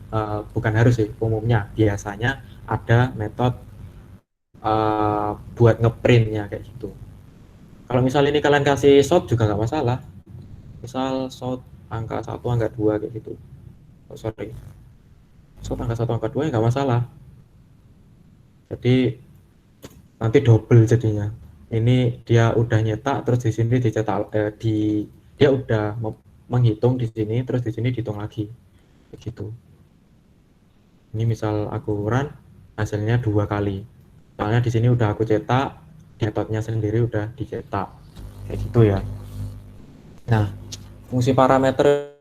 bukan harus sih, umumnya biasanya ada metode buat ngeprintnya kayak gitu. Kalau misal ini kalian kasih sort juga nggak masalah, misal sort angka 1 angka 2 kayak gitu. Sorry, sort angka 1 angka 2 ya nggak masalah, jadi nanti double jadinya. Ini dia udah nyetak terus di sini dicetak, dia udah menghitung di sini terus di sini dihitung lagi begitu. Ini misal aku run hasilnya 2 kali, soalnya di sini udah aku cetak, metodenya sendiri udah dicetak kayak gitu ya. Nah, fungsi parameter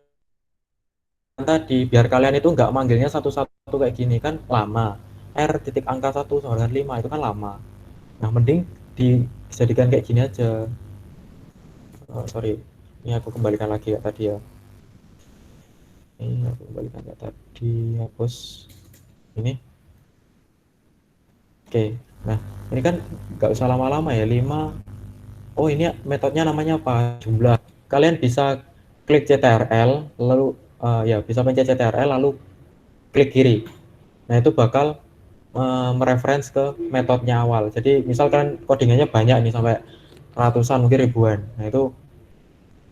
tadi biar kalian itu nggak manggilnya satu-satu kayak gini kan lama. R titik angka 1 sama dengan 5 itu kan lama. Nah, mending dijadikan kayak gini aja. Sorry, ini aku kembalikan lagi ya tadi ya. Ini aku kembalikan kayak tadi, hapus ini. Oke, nah ini kan nggak usah lama-lama ya, 5. Oh, ini metodenya namanya apa? Jumlah. Kalian bisa klik CTRL, lalu ya bisa pencet CTRL lalu klik kiri. Nah, itu bakal mereference ke metodenya awal. Jadi misalkan codingannya banyak nih sampai ratusan mungkin ribuan. Nah, itu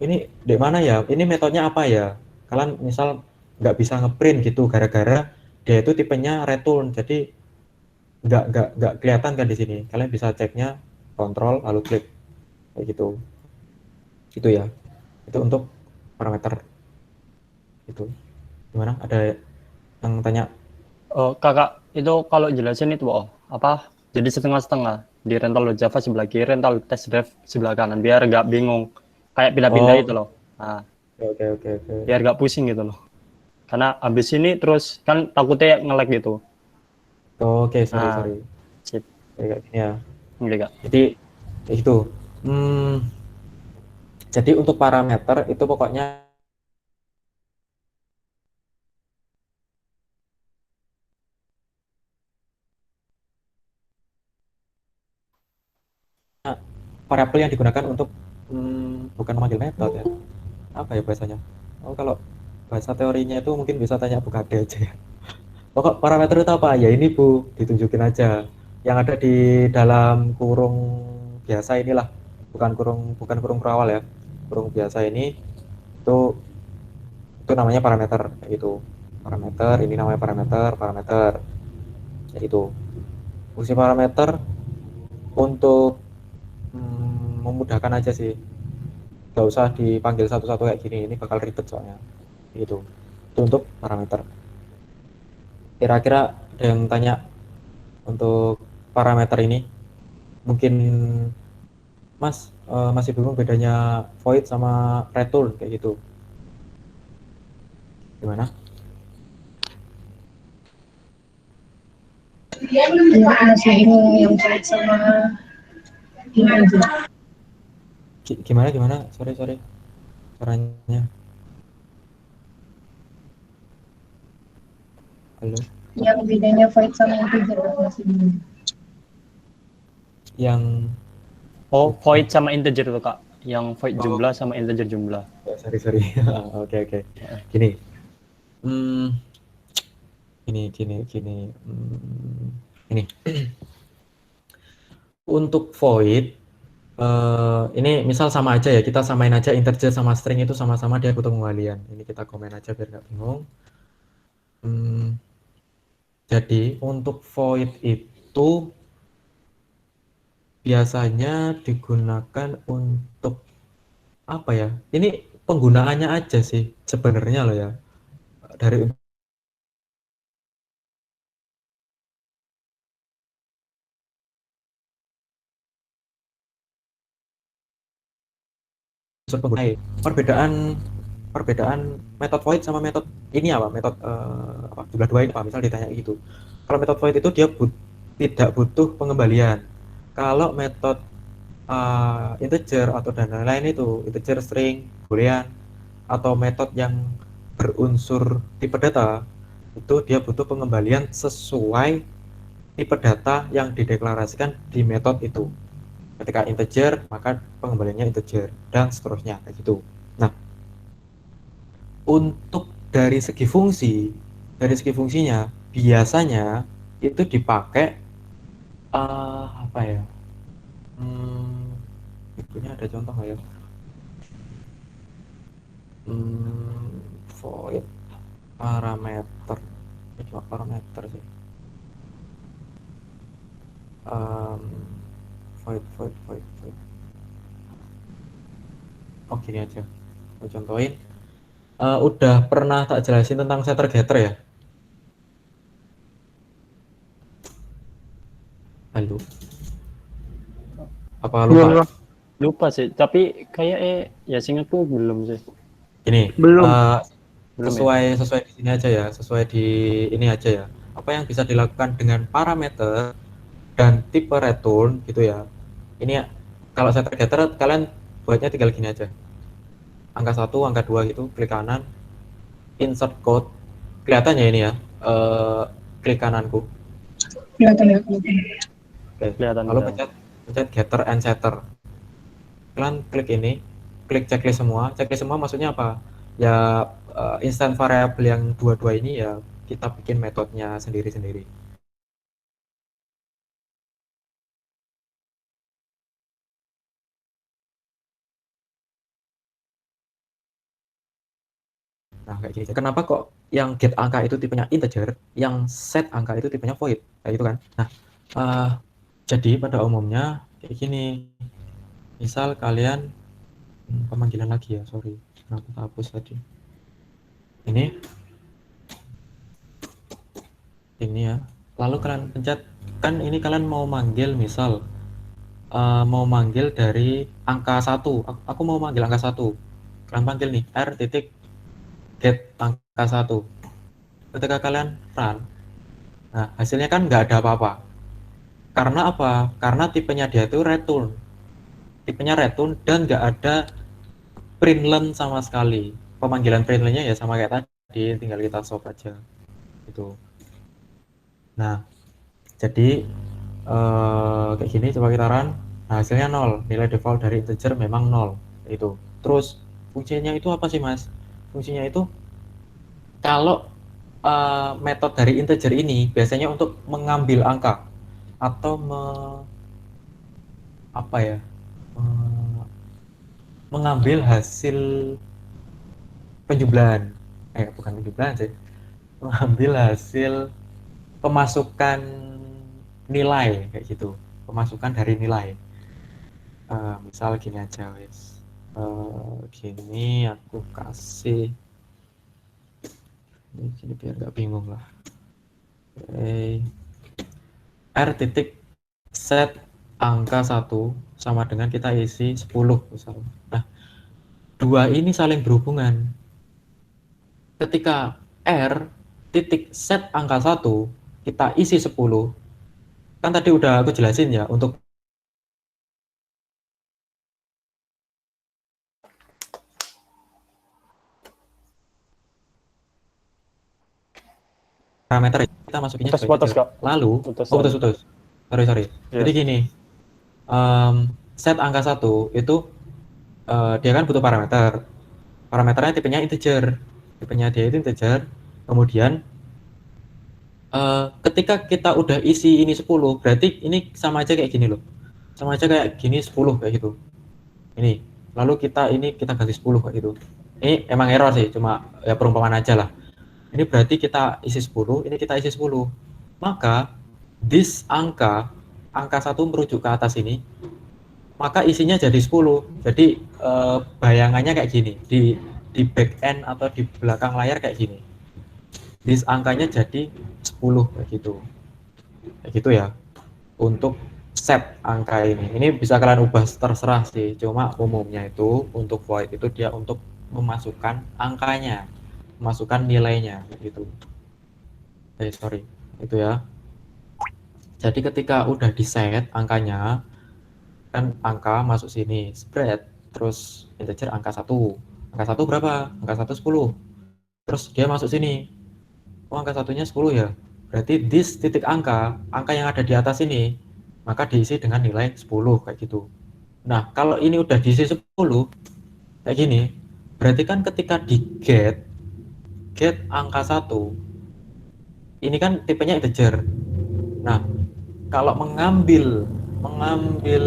ini di mana ya? Ini metodenya apa ya? Kalian misal nggak bisa ngeprint gitu gara-gara dia itu tipenya return. Jadi nggak kelihatan kan di sini. Kalian bisa ceknya kontrol lalu klik kayak gitu. Itu ya. Itu untuk parameter itu. Gimana? Ada yang tanya? Kakak, itu kalau jelasin itu apa? Jadi setengah-setengah di rental Java sebelah kiri, rental test drive sebelah kanan, biar nggak bingung, kayak pindah-pindah itu loh. Nah, Oke. biar nggak pusing gitu loh. Karena abis ini terus kan takutnya nge-lag gitu. Oke, sorry. Sip. Kayak gini ya. Enggak, Kak. Jadi itu. Jadi untuk parameter itu pokoknya variabel yang digunakan untuk bukan memanggil metode ya. Apa ya bahasanya? Oh, kalau bahasa teorinya itu mungkin bisa tanya Bu Kade aja ya. Pokok parameter itu apa? Ya ini Bu, ditunjukin aja. Yang ada di dalam kurung biasa inilah. Bukan kurung berawal ya. Kurung biasa ini itu namanya parameter kayak gitu. Parameter, ini namanya parameter. Kayak gitu. Fungsi parameter untuk memudahkan aja sih, nggak usah dipanggil satu-satu kayak gini, ini bakal ribet soalnya gitu. Itu untuk parameter. Kira-kira ada yang tanya untuk parameter ini? Mungkin Mas masih bingung bedanya void sama return kayak gitu, gimana? Ya, masih bingung yang void sama ini aja. Gimana? Sorry caranya. Halo? Yang bedanya void sama integer masih bingung. Yang void sama integer tuh, Kak. Yang void jumlah sama integer jumlah. sorry. Oke. Gini. Ini. Untuk void ini misal sama aja ya, kita samain aja integer sama string itu sama-sama dia butuh pengembalian. Ini kita komen aja biar nggak bingung. Jadi untuk void itu biasanya digunakan untuk apa ya? Ini penggunaannya aja sih sebenarnya loh ya. Dari unsur pengguna. Perbedaan perbedaan metode void sama metode ini apa? Metode apa? Jumlah dua ini apa? Misal ditanya gitu. Kalau metode void itu dia tidak butuh pengembalian. Kalau metode integer atau dan lain-lain itu integer, string, boolean atau metode yang berunsur tipe data itu dia butuh pengembalian sesuai tipe data yang dideklarasikan di metode itu. Ketika integer maka pengembaliannya integer dan seterusnya kayak gitu. Nah, untuk dari segi fungsinya biasanya itu dipakai apa ya? Punya ada contoh nggak ya? Void parameter, cuma parameter sih. Void. Oh gini aja, aku contohin. Udah pernah tak jelasin tentang setter getter ya? Halo? Apa lupa? Lupa sih, tapi kayak ya seingatku belum sih. Ini Belum. Belum sesuai di sini aja ya, sesuai di ini aja ya. Apa yang bisa dilakukan dengan parameter dan tipe return gitu ya. Ini ya, kalau setter getter kalian buatnya tinggal gini aja. Angka 1, angka 2 gitu, klik kanan, insert code. Kelihatannya ini ya, klik kananku. Kelihatan ya. Oke. Kelihatan. Lalu pencet getter and setter. Kalian klik ini, klik checklist semua. Checklist semua maksudnya apa? Ya instant variable yang dua-dua ini ya kita bikin metodenya sendiri-sendiri. Nah, kayak gini. Kenapa kok yang get angka itu tipenya integer, yang set angka itu tipenya void? Kayak gitu kan. Nah, jadi pada umumnya kayak gini. Misal kalian pemanggilan lagi ya, sorry. Kenapa tak hapus tadi? Ini ya. Lalu kalian pencet, kan ini kalian mau manggil misal mau manggil dari angka 1. Aku mau manggil angka 1. Kalian panggil nih r titik get angka 1. Ketika kalian run, nah hasilnya kan nggak ada apa-apa. Karena apa? Karena tipenya dia itu return. Tipenya return dan nggak ada println sama sekali. Pemanggilan printlnnya ya sama kayak tadi, tinggal kita swap aja. Gitu. Nah, jadi kayak gini coba kita run. Nah, hasilnya 0. Nilai default dari integer memang 0. Itu. Terus fungsinya itu apa sih, Mas? Fungsinya itu kalau metode dari integer ini biasanya untuk mengambil angka atau mengambil hasil penjumlahan. Bukan penjumlahan sih. Mengambil hasil pemasukan nilai kayak gitu. Pemasukan dari nilai. Misal gini aja, wes. Gini aku kasih ini biar nggak bingung lah. R titik set angka 1 sama dengan kita isi 10 misalnya. Nah, dua ini saling berhubungan. Ketika R titik set angka 1 kita isi 10, kan tadi udah aku jelasin ya untuk parameter kita masukinnya Putus, Kak. lalu Putus. Sorry. Yes. Jadi gini, set angka 1 itu dia kan butuh parameternya tipenya integer, tipenya dia itu integer. Kemudian ketika kita udah isi ini 10, berarti ini sama aja kayak gini loh, sama aja kayak gini 10 kayak gitu. Ini lalu kita ganti 10 kayak gitu. Ini emang error sih, cuma ya perumpamaan aja lah. Ini berarti kita isi 10, ini kita isi 10. Maka this angka angka 1 merujuk ke atas ini, maka isinya jadi 10. Jadi bayangannya kayak gini, di back end atau di belakang layar kayak gini. This angkanya jadi 10 kayak gitu. Kayak gitu ya. Untuk set angka ini. Ini bisa kalian ubah terserah sih. Cuma umumnya itu untuk void itu dia untuk memasukkan angkanya, memasukkan nilainya gitu. Sorry, itu ya. Jadi ketika udah di set angkanya, kan angka masuk sini, spread, terus integer angka 1. Angka 1 berapa? Angka 1 10. Terus dia masuk sini. Oh, angka satunya 10 ya. Berarti this titik angka yang ada di atas ini, maka diisi dengan nilai 10 kayak gitu. Nah, kalau ini udah diisi 10 kayak gini, berarti kan ketika di get angka 1, ini kan tipenya integer. Nah, kalau mengambil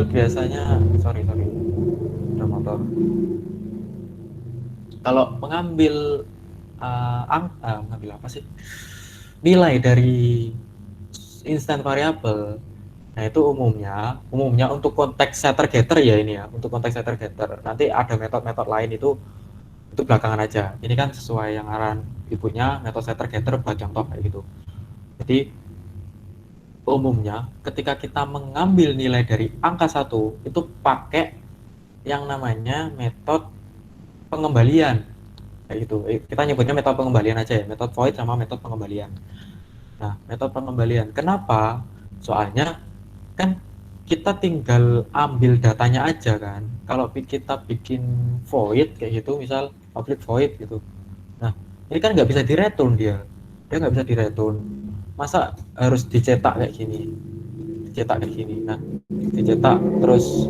biasanya ada motor. Kalau mengambil mengambil apa sih? Nilai dari instant variable. Nah, itu umumnya untuk konteks setter getter ya ini ya, untuk konteks setter getter. Nanti ada metode-metode lain itu belakangan aja. Ini kan sesuai yang arahan ibunya, metode setter getter buat contoh kayak gitu. Jadi umumnya ketika kita mengambil nilai dari angka 1 itu pakai yang namanya metode pengembalian kayak gitu. Kita nyebutnya metode pengembalian aja ya, metode void sama metode pengembalian. Nah, metode pengembalian kenapa? Soalnya kan kita tinggal ambil datanya aja kan. Kalau kita bikin void kayak gitu, misal public void gitu, nah ini kan nggak bisa di-return, dia nggak bisa di-return. Masa harus dicetak kayak gini, nah dicetak terus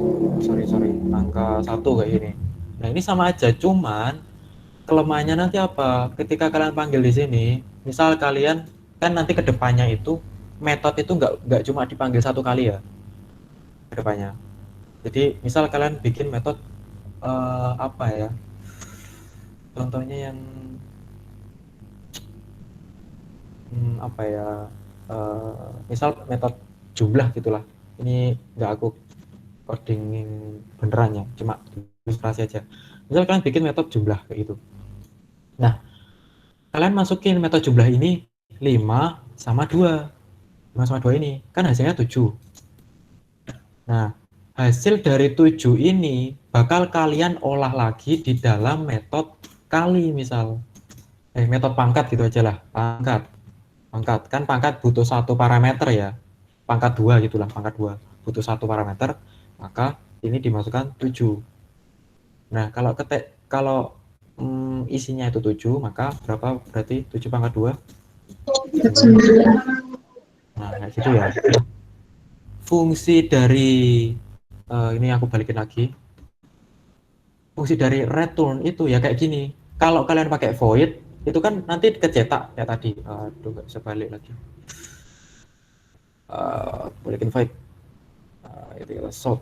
angka 1 kayak gini. Nah, ini sama aja, cuman kelemahannya nanti apa? Ketika kalian panggil di sini, misal kalian kan nanti kedepannya itu metode itu nggak cuma dipanggil satu kali ya kedepannya. Jadi misal kalian bikin metode apa ya? Contohnya yang apa ya? Misal metode jumlah gitulah. Ini nggak aku coding beneran ya, cuma ilustrasi aja. Misal kalian bikin metode jumlah kayak gitu. Nah, kalian masukin metode jumlah ini 5 sama 2. 5 sama 2 ini kan hasilnya 7. Nah, hasil dari 7 ini bakal kalian olah lagi di dalam metode kali, misal metode pangkat gitu aja lah. Pangkat kan pangkat butuh satu parameter ya, pangkat 2 gitulah, pangkat 2 butuh satu parameter, maka ini dimasukkan 7. Nah, kalau isinya itu 7, maka berapa berarti 7 pangkat 2? 9. Nah, kayak gitu ya. Fungsi dari ini aku balikin lagi. Fungsi dari return itu ya kayak gini. Kalau kalian pakai void, itu kan nanti kecetak ya tadi. Aduh, nggak bisa balik lagi. Balikin void. Itu kita sort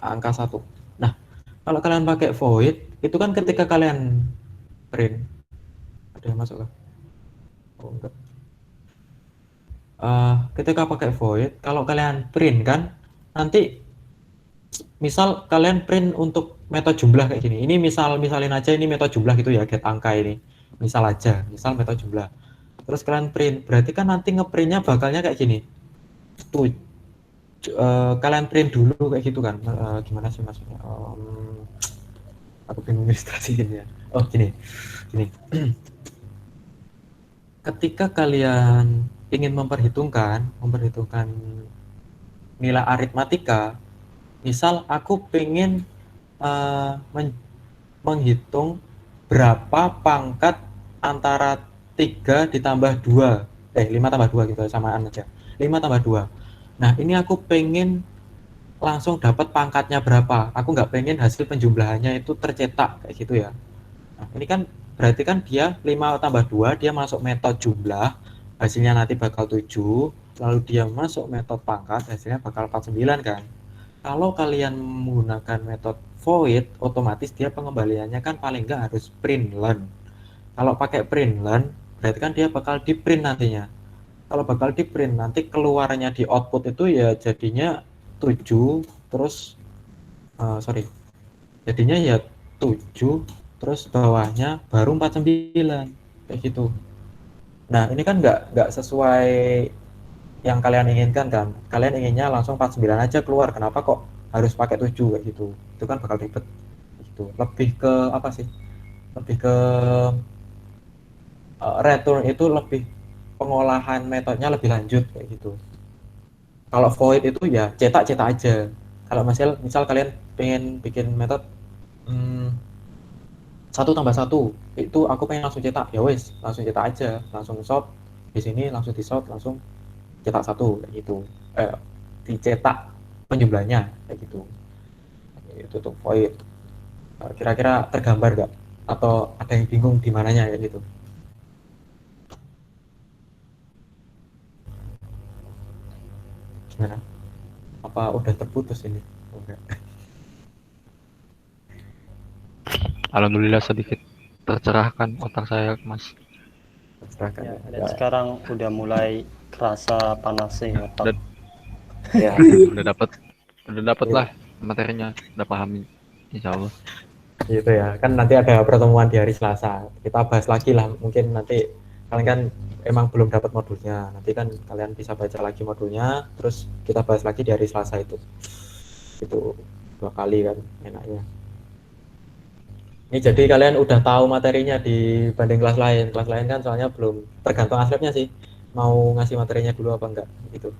angka 1. Nah, kalau kalian pakai void, itu kan ketika kalian print, ada yang masuk kah? Oh, enggak. Ketika pakai void, kalau kalian print kan, nanti misal kalian print untuk metode jumlah kayak gini. Ini misalin aja ini metode jumlah gitu ya, get angka ini. Misal metode jumlah. Terus kalian print, berarti kan nanti ngeprintnya bakalnya kayak gini. Kalian print dulu kayak gitu kan. Gimana sih maksudnya? Aku bingung ilustrasiin ya. Oh, gini. Ketika kalian ingin memperhitungkan nilai aritmatika, misal aku pengen menghitung berapa pangkat antara 3 ditambah 2, 5 tambah 2 gitu, samaan aja, 5 tambah 2. Nah, ini aku pengen langsung dapat pangkatnya berapa, aku nggak pengen hasil penjumlahannya itu tercetak kayak gitu ya. Nah, ini kan berarti kan dia 5 tambah 2, dia masuk metode jumlah, hasilnya nanti bakal 7, lalu dia masuk metode pangkat, hasilnya bakal 49 kan. Kalau kalian menggunakan metode void, otomatis dia pengembaliannya kan paling nggak harus print learn. Kalau pakai print learn, berarti kan dia bakal di print nantinya. kalau bakal di print nanti keluarnya di output itu ya jadinya 7 terus jadinya ya 7 terus bawahnya baru 49 kayak gitu. Nah ini kan nggak sesuai yang kalian inginkan kan, kalian inginnya langsung 49 aja keluar, kenapa kok harus pakai 7 kayak gitu, itu kan bakal ribet gitu. Lebih ke apa sih, lebih ke return itu lebih pengolahan metodenya lebih lanjut kayak gitu. Kalau void itu ya cetak-cetak aja. Kalau misal kalian pengen bikin metode 1+1 itu aku pengen langsung cetak, ya wes langsung cetak aja, langsung sort di sini, langsung di sort, langsung cetak 1 kayak gitu, dicetak penjumlahnya kayak gitu. Itu tuh void. Kira-kira tergambar nggak atau ada yang bingung di mananya kayak gitu? Gimana, apa udah terputus ini? Oh, enggak. Alhamdulillah sedikit tercerahkan otak saya, Mas. Serahkan Ya, ya. dan sekarang udah mulai kerasa panasnya otak. Dan Ya, udah dapat lah materinya, udah pahami, insya Allah. gitu ya. Kan nanti ada pertemuan di hari Selasa. Kita bahas lagi lah. Mungkin nanti kalian kan emang belum dapat modulnya. Nanti kan kalian bisa baca lagi modulnya. Terus kita bahas lagi di hari Selasa itu. Itu 2 kali kan enaknya. Ini jadi kalian udah tahu materinya dibanding kelas lain. Kelas lain kan soalnya belum, tergantung aslabnya sih. Mau ngasih materinya dulu apa enggak gitu.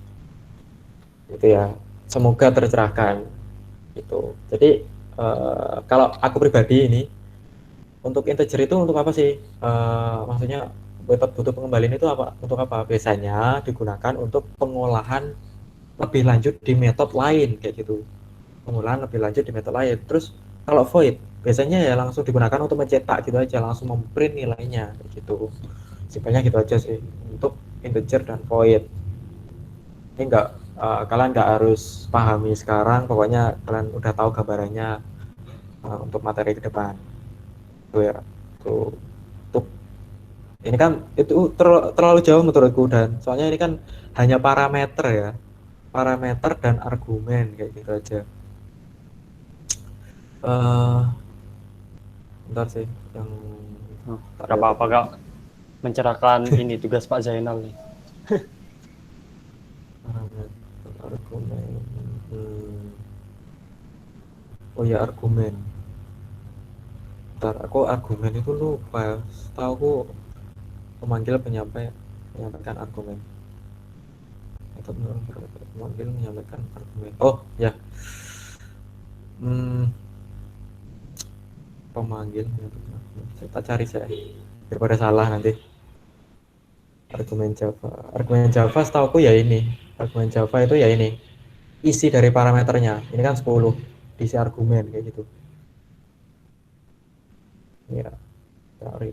Itu ya. Semoga tercerahkan. Gitu. Jadi kalau aku pribadi ini untuk integer itu untuk apa sih? Maksudnya metode butuh pengembalian itu apa? Untuk apa? Biasanya digunakan untuk pengolahan lebih lanjut di metode lain kayak gitu. Pengolahan lebih lanjut di metode lain. Terus kalau void biasanya ya langsung digunakan untuk mencetak gitu aja, langsung memprint nilainya kayak gitu. Simpelnya gitu aja sih untuk integer dan void. Ini kalian nggak harus pahami sekarang, pokoknya kalian udah tahu gambarannya untuk materi ke depan. Tuh ya, tuh ini kan itu terlalu jauh menurutku, dan soalnya ini kan hanya parameter ya, parameter dan argumen kayak gitu aja. Bentar sih yang Gak apa-apa Kak, mencerahkan ini tugas Pak Zainal nih. parameter argumen. Oh ya, argumen. Bentar, aku argumen itu lupa. Tahu aku pemanggil menyampaikan argumen. Atau pemanggil menyampaikan argumen. Oh ya. Pemanggil menyampaikan argumen. Kita cari saya daripada salah nanti. Argumen Java setahu aku ya ini. Argumen Java itu ya ini. Isi dari parameternya. Ini kan 10. Diisi argumen kayak gitu. Ya, cari.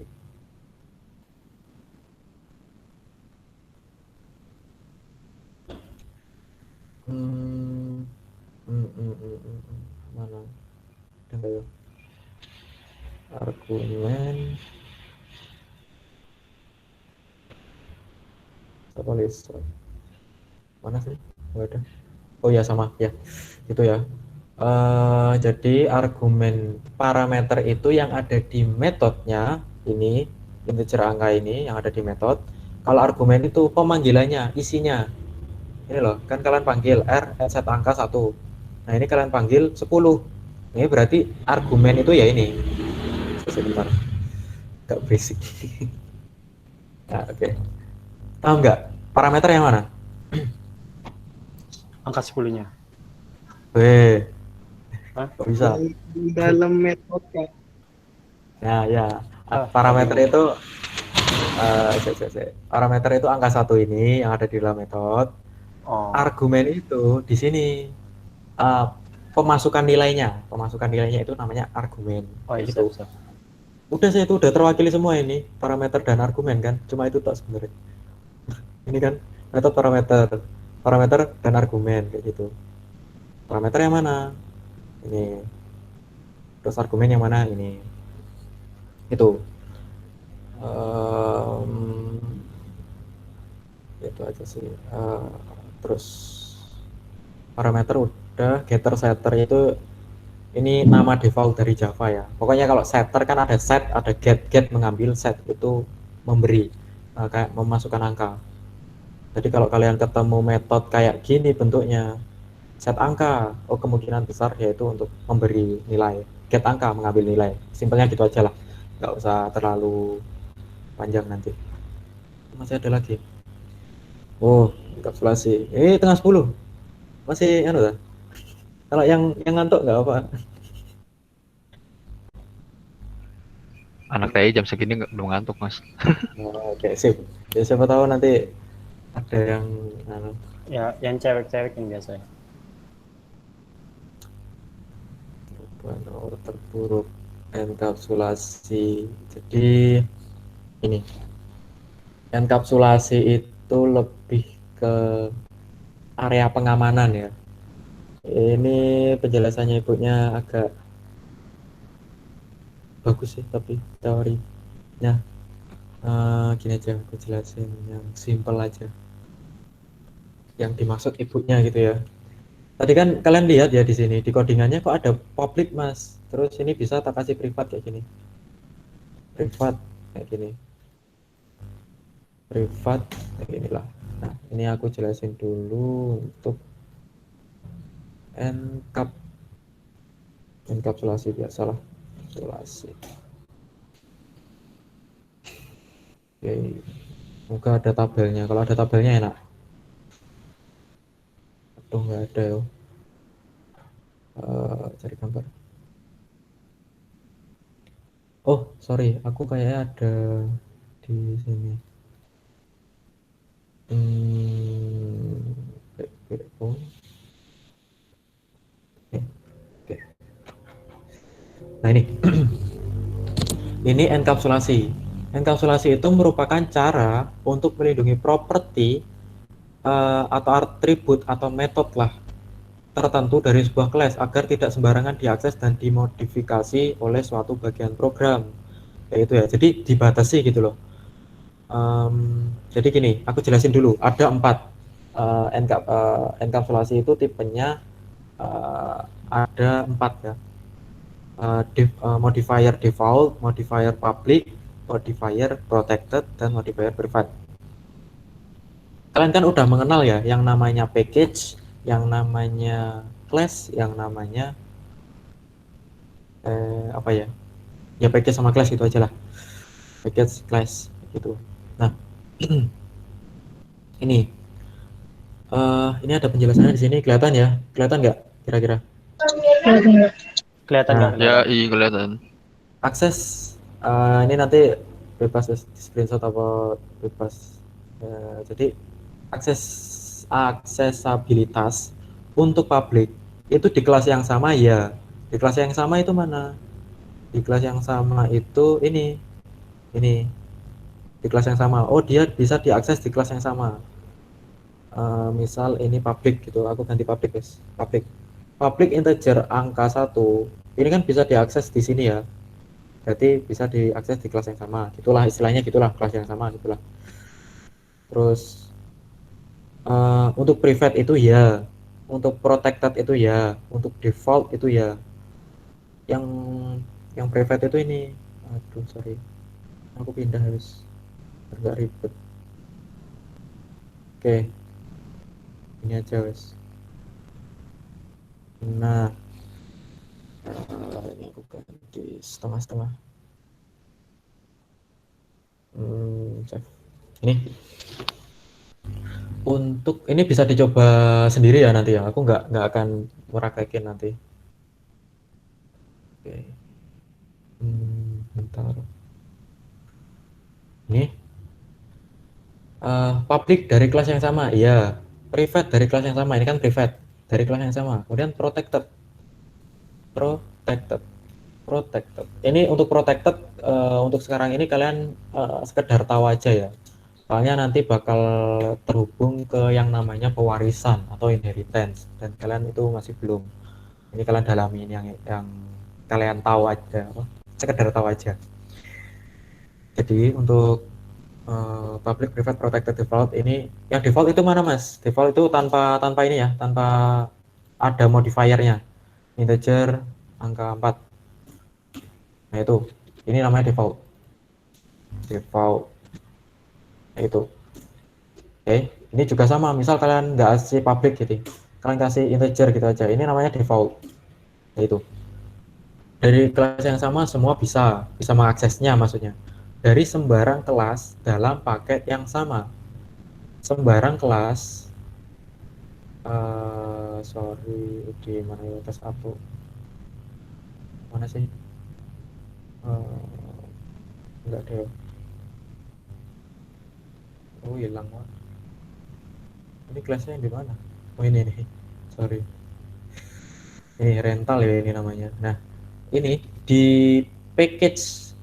Mana? Ada ya? Argumen. Apa list? Mana sih? Nggak ada. Oh ya, sama ya. Gitu ya. Jadi argumen parameter itu yang ada di metodenya ini, integer angka ini yang ada di metode. Kalau argumen itu pemanggilannya, isinya. Ini loh, kan kalian panggil R set angka 1. Nah, ini kalian panggil 10. Ini berarti argumen itu ya ini. Sebentar. Gak berisik. Nah, oke. Tahu nggak parameter yang mana? Angka 10-nya. Weh. Hah? Kok bisa? Dalam metode Kak. Nah, ya. Parameter itu parameter itu angka 1 ini yang ada di dalam metode. Oh. Argumen itu di sini pemasukan nilainya itu namanya argumen. Oh iya, Gitu. siap. Udah sih, itu udah terwakili semua ini, parameter dan argumen kan, cuma itu tak sebenarnya. Ini kan metode parameter dan argumen kayak gitu. Parameter yang mana? Ini. Terus argumen yang mana? Ini. Itu. Itu aja sih. Terus parameter udah, getter setter itu ini nama default dari Java ya. Pokoknya kalau setter kan ada set, ada get mengambil, set itu memberi, kayak memasukkan angka. Jadi kalau kalian ketemu metode kayak gini bentuknya, set angka, oh kemungkinan besar yaitu untuk memberi nilai. Get angka mengambil nilai. Simpelnya gitu aja lah. Nggak usah terlalu panjang nanti. Masih ada lagi. Oh, enkapsulasi. Tengah 10. Masih anu dah. Kalau yang ngantuk nggak apa. Anak TI jam segini belum ngantuk, Mas. Oh, oke, sip. Ya, siapa tahu nanti ada yang anu. Ya, yang cewek-cewek yang biasa. Perubahan terburuk enkapsulasi. Jadi ini enkapsulasi itu lebih ke area pengamanan ya. Ini penjelasannya ibunya agak bagus sih, tapi teorinya gini aja aku jelasin yang simple aja. Yang dimaksud ibunya gitu ya. Tadi kan kalian lihat ya di sini di codingannya kok ada public mas, terus ini bisa tak kasih privat kayak gini, privat kayak gini, privat kayak gini lah. Nah ini aku jelasin dulu untuk enkapsulasi biasalah, enkapsulasi. Oke, semoga ada tabelnya. Kalau ada tabelnya enak. Aduh nggak ada ya. Cari gambar. Oh sorry, aku kayaknya ada di sini. Oh. Oke. Nah ini, ini enkapsulasi. Enkapsulasi itu merupakan cara untuk melindungi properti atau atribut atau metode lah tertentu dari sebuah kelas agar tidak sembarangan diakses dan dimodifikasi oleh suatu bagian program. Yaitu ya, jadi dibatasi gitu loh. Jadi gini, aku jelasin dulu. Ada 4 enkapsulasi itu tipenya ada 4 ya. Modifier default, modifier public, modifier protected, dan modifier private. Kalian kan udah mengenal ya yang namanya package, yang namanya class, yang namanya apa ya? Ya package sama class gitu aja lah. Package, class gitu. Nah, ini ada penjelasannya di sini, kelihatan ya? Kelihatan nggak kira-kira? Kelihatan Nah, nggak? Ya, iya kelihatan. Akses ini nanti bebas di screenshot apa bebas. Jadi aksesabilitas untuk publik itu di kelas yang sama ya. Di kelas yang sama itu mana? Di kelas yang sama itu ini. Di kelas yang sama. Oh, dia bisa diakses di kelas yang sama. Misal ini public gitu. Aku ganti public, guys. Public integer angka 1. Ini kan bisa diakses di sini ya. Berarti bisa diakses di kelas yang sama. Gitulah istilahnya, gitulah kelas yang sama gitulah. Terus untuk private itu ya, untuk protected itu ya, untuk default itu ya. Yang private itu ini, aduh sorry, aku pindah harus agak ribet. Oke, ini aja wes. Nah, ini aku ganti setengah-setengah. Save. Ini untuk ini bisa dicoba sendiri ya nanti ya. Aku nggak akan merakaikin nanti. Oke. Bentar. Ini public dari kelas yang sama, iya. Private dari kelas yang sama, ini kan private dari kelas yang sama. Kemudian protected. Ini untuk protected untuk sekarang ini kalian sekedar tahu aja ya. Soalnya nanti bakal terhubung ke yang namanya pewarisan atau inheritance dan kalian itu masih belum. Ini kalian dalami ini yang kalian tahu aja, sekedar tahu aja. Jadi untuk public private protected default ini, yang default itu mana mas? Default itu tanpa ini ya, tanpa ada modifiernya, integer angka 4. Nah itu, ini namanya default. Nah, itu. Oke, ini juga sama, misal kalian nggak kasih public gitu, kalian kasih integer gitu aja, ini namanya default. Nah itu, dari kelas yang sama semua bisa mengaksesnya, maksudnya dari sembarang kelas dalam paket yang sama. Sembarang kelas, sorry, di mana ya, tes 1 mana sih, enggak deh, oh hilang Wak. Ini kelasnya yang di mana? Oh ini nih, sorry, ini rental ya ini namanya. Nah ini di package,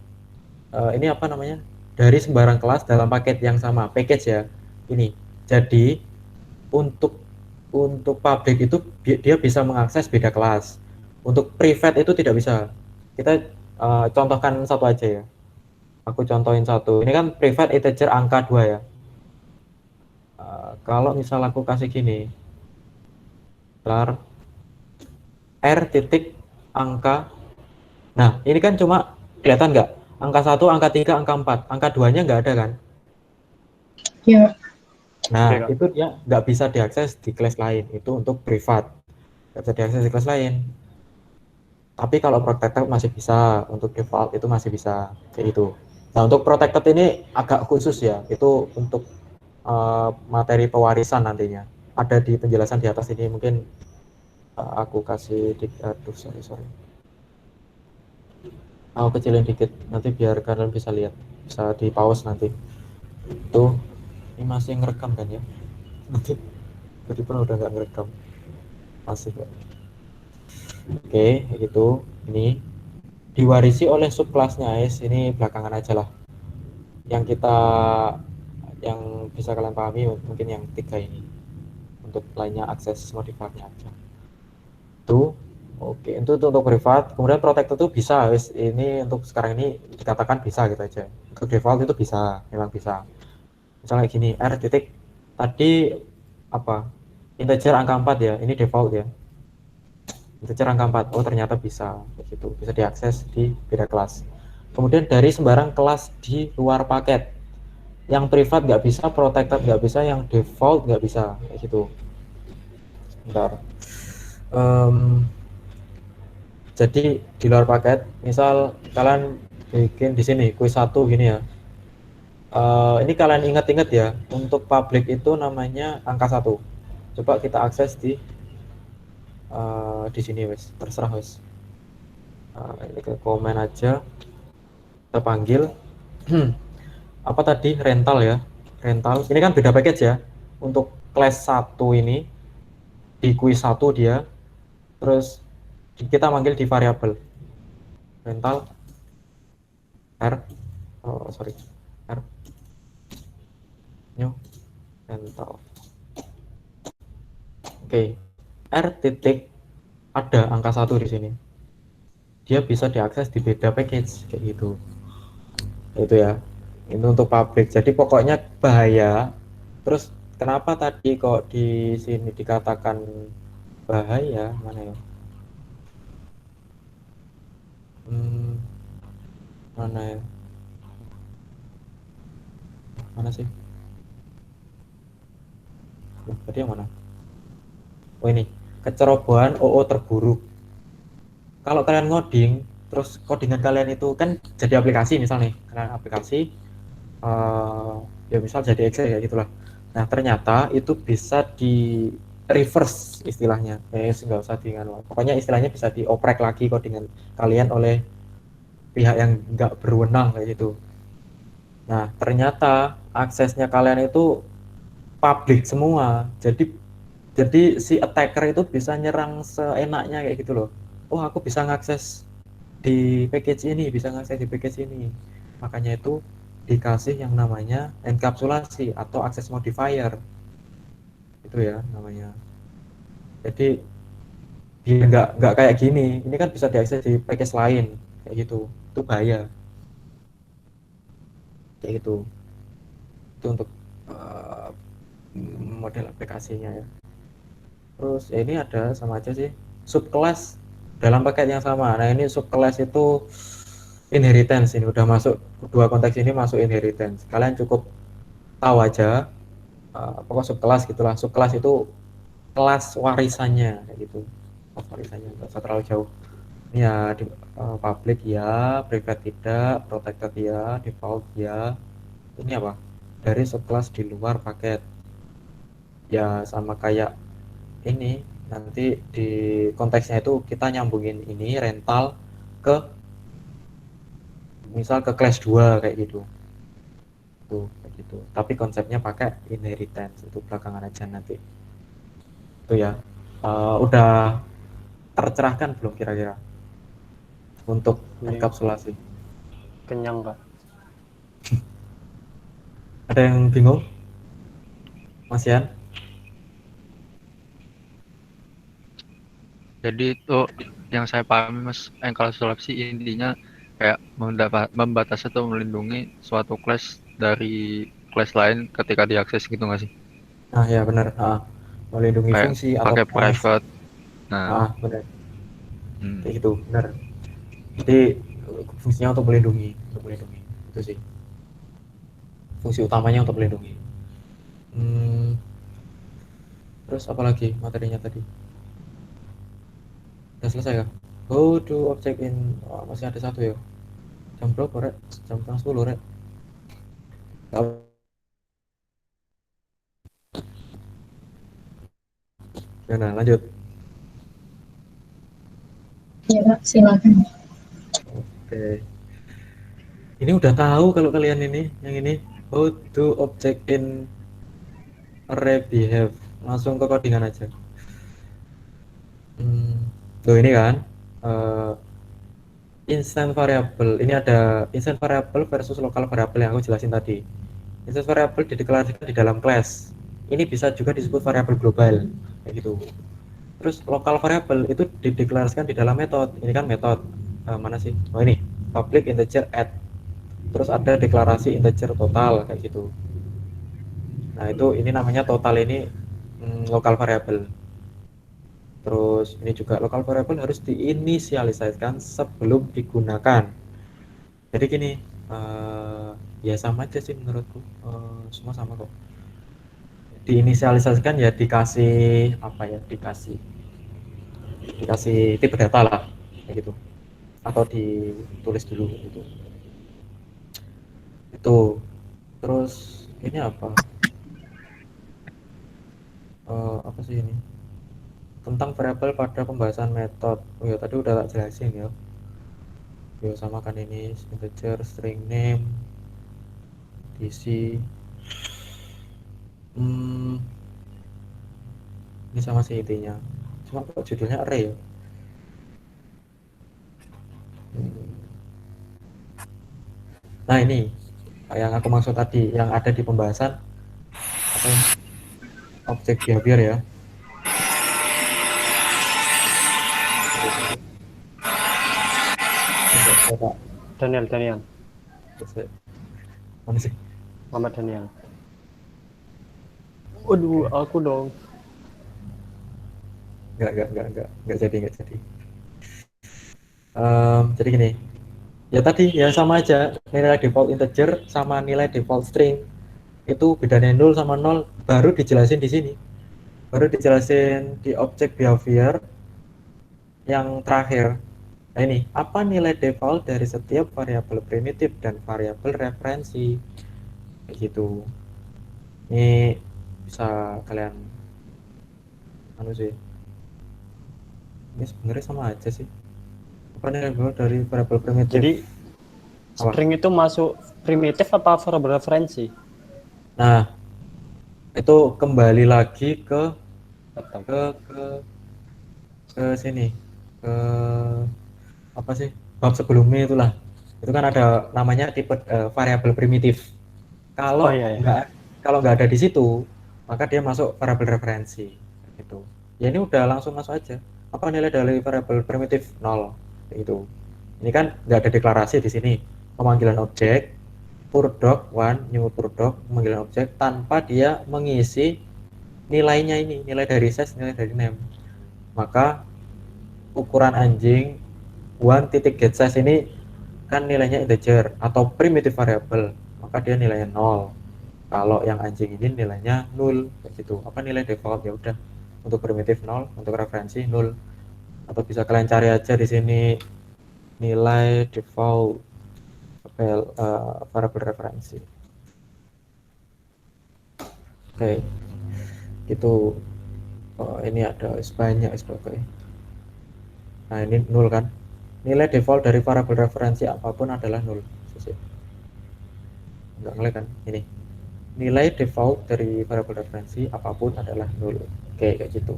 ini apa namanya, dari sembarang kelas dalam paket yang sama, package ya ini. Jadi untuk public itu dia bisa mengakses beda kelas, untuk private itu tidak bisa. Kita contohkan satu aja ya, aku contohin satu. Ini kan private integer angka 2 ya. Kalau misal aku kasih gini, var r titik angka, nah ini kan cuma kelihatan nggak, angka 1, angka 3, angka 4, angka 2-nya nggak ada kan. Ya. Nah Oke, Kak. itu dia nggak bisa diakses di kelas lain, itu untuk privat, nggak bisa diakses di kelas lain. Tapi kalau protected masih bisa, untuk default itu masih bisa kayak gitu. Nah untuk protected ini agak khusus ya, itu untuk materi pewarisan nantinya. Ada di penjelasan di atas ini, mungkin aku kasih di, aduh sorry. Aku kecilin dikit nanti biar kalian bisa lihat, bisa di pause nanti. Tuh, ini masih ngerekam kan ya? Nanti pun udah nggak ngerekam, masih kok. Oke, gitu. Ini diwarisi oleh subkelasnya, guys. Ini belakangan aja lah. Yang bisa kalian pahami mungkin yang 3 ini. Untuk lainnya akses modifiernya aja. Tuh, oke. Itu untuk privat. Kemudian protected itu bisa, guys. Ini untuk sekarang ini dikatakan bisa gitu aja. Untuk default itu bisa, memang bisa. Misalnya gini, r titik tadi apa? Integer angka 4 ya. Ini default ya. Integer angka 4, oh ternyata bisa begitu, bisa diakses di beda kelas. Kemudian dari sembarang kelas di luar paket, yang privat nggak bisa, protected nggak bisa, yang default nggak bisa, kayak gitu. Bentar. Jadi di luar paket, misal kalian bikin di sini quiz 1 gini ya. Ini kalian ingat-ingat ya, untuk public itu namanya angka 1. Coba kita akses di sini wes, terserah wes. Ini ke komen aja, kita panggil apa tadi, rental ya, rental. Ini kan beda package ya. Untuk kelas 1 ini di quiz 1 dia, terus kita manggil di variabel rental r, r new rental. Oke, r titik ada angka 1 di sini, dia bisa diakses di beda package kayak gitu. Itu ya, itu untuk public. Jadi pokoknya bahaya. Terus kenapa tadi kok di sini dikatakan bahaya, mana ya, mana ya, mana sih, tadi yang mana? Oh ini, kecerobohan OO terburuk. Kalau kalian ngoding, terus codingan kalian itu kan jadi aplikasi, misalnya kalian aplikasi, ya misal jadi Excel ya gitulah. Nah ternyata itu bisa di reverse istilahnya, nggak usah dengan, pokoknya istilahnya bisa dioprek lagi codingan kalian oleh pihak yang nggak berwenang kayak gitu. Nah ternyata aksesnya kalian itu public semua, jadi si attacker itu bisa nyerang seenaknya kayak gitu loh. Oh aku bisa ngakses di package ini, bisa ngakses di package ini. Makanya itu dikasih yang namanya enkapsulasi atau access modifier. Itu ya namanya. Jadi dia nggak kayak gini. Ini kan bisa diakses di package lain kayak gitu. Itu bahaya. Kayak gitu. Itu untuk uh, model aplikasinya ya. Terus ini ada sama aja sih, subclass dalam paket yang sama. Nah ini subclass itu inheritance, ini udah masuk dua konteks ini, masuk inheritance. Kalian cukup tahu aja pokok subclass gitulah. Subclass itu kelas warisannya kayak gitu, kelas warisannya nggak usah terlalu jauh. Ini ya di, public ya, private tidak, protected ya, default ya. Ini apa? Dari subclass di luar paket. Ya sama kayak ini, nanti di konteksnya itu kita nyambungin ini rental ke misal ke class 2 kayak gitu. Tuh, kayak gitu. Tapi konsepnya pakai inheritance, itu belakangan aja nanti. Itu ya. Udah tercerahkan belum kira-kira untuk enkapsulasi? Kenyang Kak. Ada yang bingung? Mas Yan? Jadi itu yang saya pahami Mas, enkapsulasi intinya kayak membatasi atau melindungi suatu class dari class lain ketika diakses gitu nggak sih? Nah ya benar, melindungi Kayak fungsi atau pakai class. private. Nah, Benar, hmm. kayak gitu, benar. Jadi fungsinya untuk melindungi itu sih, fungsi utamanya untuk melindungi. Terus apa lagi materinya tadi? Udah selesai ya? Go to object in, masih ada satu ya. Jam berapa rek? Jam 10 rek. Nah, lanjut. Ya Pak, silakan. Oke. Ini udah tahu kalau kalian ini, yang ini. How to object in array behave. Langsung ke codingan aja. Tuh ini kan instant variable. Ini ada instant variable versus local variable yang aku jelasin tadi. Instant variable dideklarasikan di dalam class. Ini bisa juga disebut variabel global, kayak gitu. Terus local variable itu dideklarasikan di dalam metode. Ini kan metode mana sih? Oh ini, public integer add. Terus ada deklarasi integer total kayak gitu. Nah itu ini namanya total, ini local variable. Terus ini juga local variable harus diinisialisasikan sebelum digunakan. Jadi gini, ya sama aja sih menurutku, semua sama kok. Diinisialisasikan ya dikasih apa ya, dikasih tipe data lah kayak gitu, atau ditulis dulu gitu. Itu terus ini apa? Apa sih ini? Tentang variabel pada pembahasan metode. Oh ya tadi udah tak jelasin ya. Yo sama kan ini integer, string name, DC. Ini sama sih intinya. Cuma kok judulnya array ya. Nah ini yang aku maksud tadi, yang ada di pembahasan apa ini? Object behavior ya. Daniel. Mana sih? Muhammad Daniel. Waduh, aku dong. Nggak jadi. Jadi gini, ya tadi ya sama aja, nilai default integer sama nilai default string itu bedanya 0 sama 0, baru dijelasin di sini, baru dijelasin di object behavior yang terakhir. Nah ini, apa nilai default dari setiap variabel primitif dan variabel referensi kayak gitu. Ini bisa kalian sih, ini sebenarnya sama aja sih. Apa nilai default dari variabel primitif? Jadi string itu masuk primitif apa variabel referensi? Nah, itu kembali lagi ke sini, ke apa sih, bab sebelumnya itulah. Itu kan ada namanya tipe variabel primitif. Kalau nggak ada di situ, maka dia masuk variabel referensi gitu. Ya ini udah langsung masuk aja. Apa nilai dari variabel primitif? 0 gitu. Ini kan nggak ada deklarasi di sini. Pemanggilan objek purdoc one, new purdoc pemanggilan objek tanpa dia mengisi nilainya ini, nilai dari size, nilai dari name. Maka ukuran anjing one.getSize ini kan nilainya integer atau primitive variable, maka dia nilainya 0. Kalau yang anjing ini nilainya 0 kayak gitu. Apa nilai default? Ya udah, untuk primitif 0, untuk referensi 0. Atau bisa kalian cari aja di sini nilai default variable referensi. Oke. Gitu. Oh, ini ada banyak sebagai. Nah, ini 0 kan. Nilai default dari variable referensi apapun adalah 0. Enggak ngelek kan? Ini. Nilai default dari variable referensi apapun adalah 0. Oke, kayak gitu.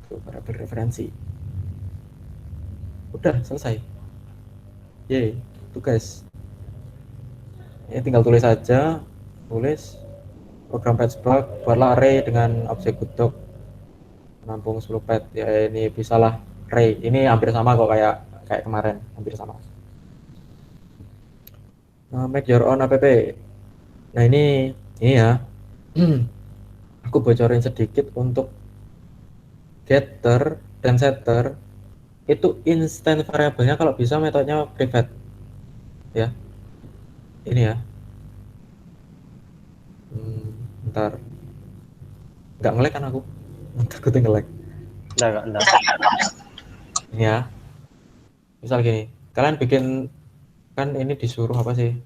Itu variable referensi. Udah selesai. Yeay, tugas. Ya tinggal tulis aja, tulis program patchbug, buatlah array dengan objek good menampung 10 pet. Ya ini bisalah array. Ini hampir sama kok kayak kemarin, hampir sama. Make your own app. Nah ini ya. Aku bocorin sedikit untuk getter dan setter itu instant variabelnya kalau bisa metodenya private ya. Ini ya. Bentar. Nggak nge-lag kan aku? Takutnya nge-lag. Enggak. Ini ya. Misal gini, kalian bikin kan ini disuruh apa sih?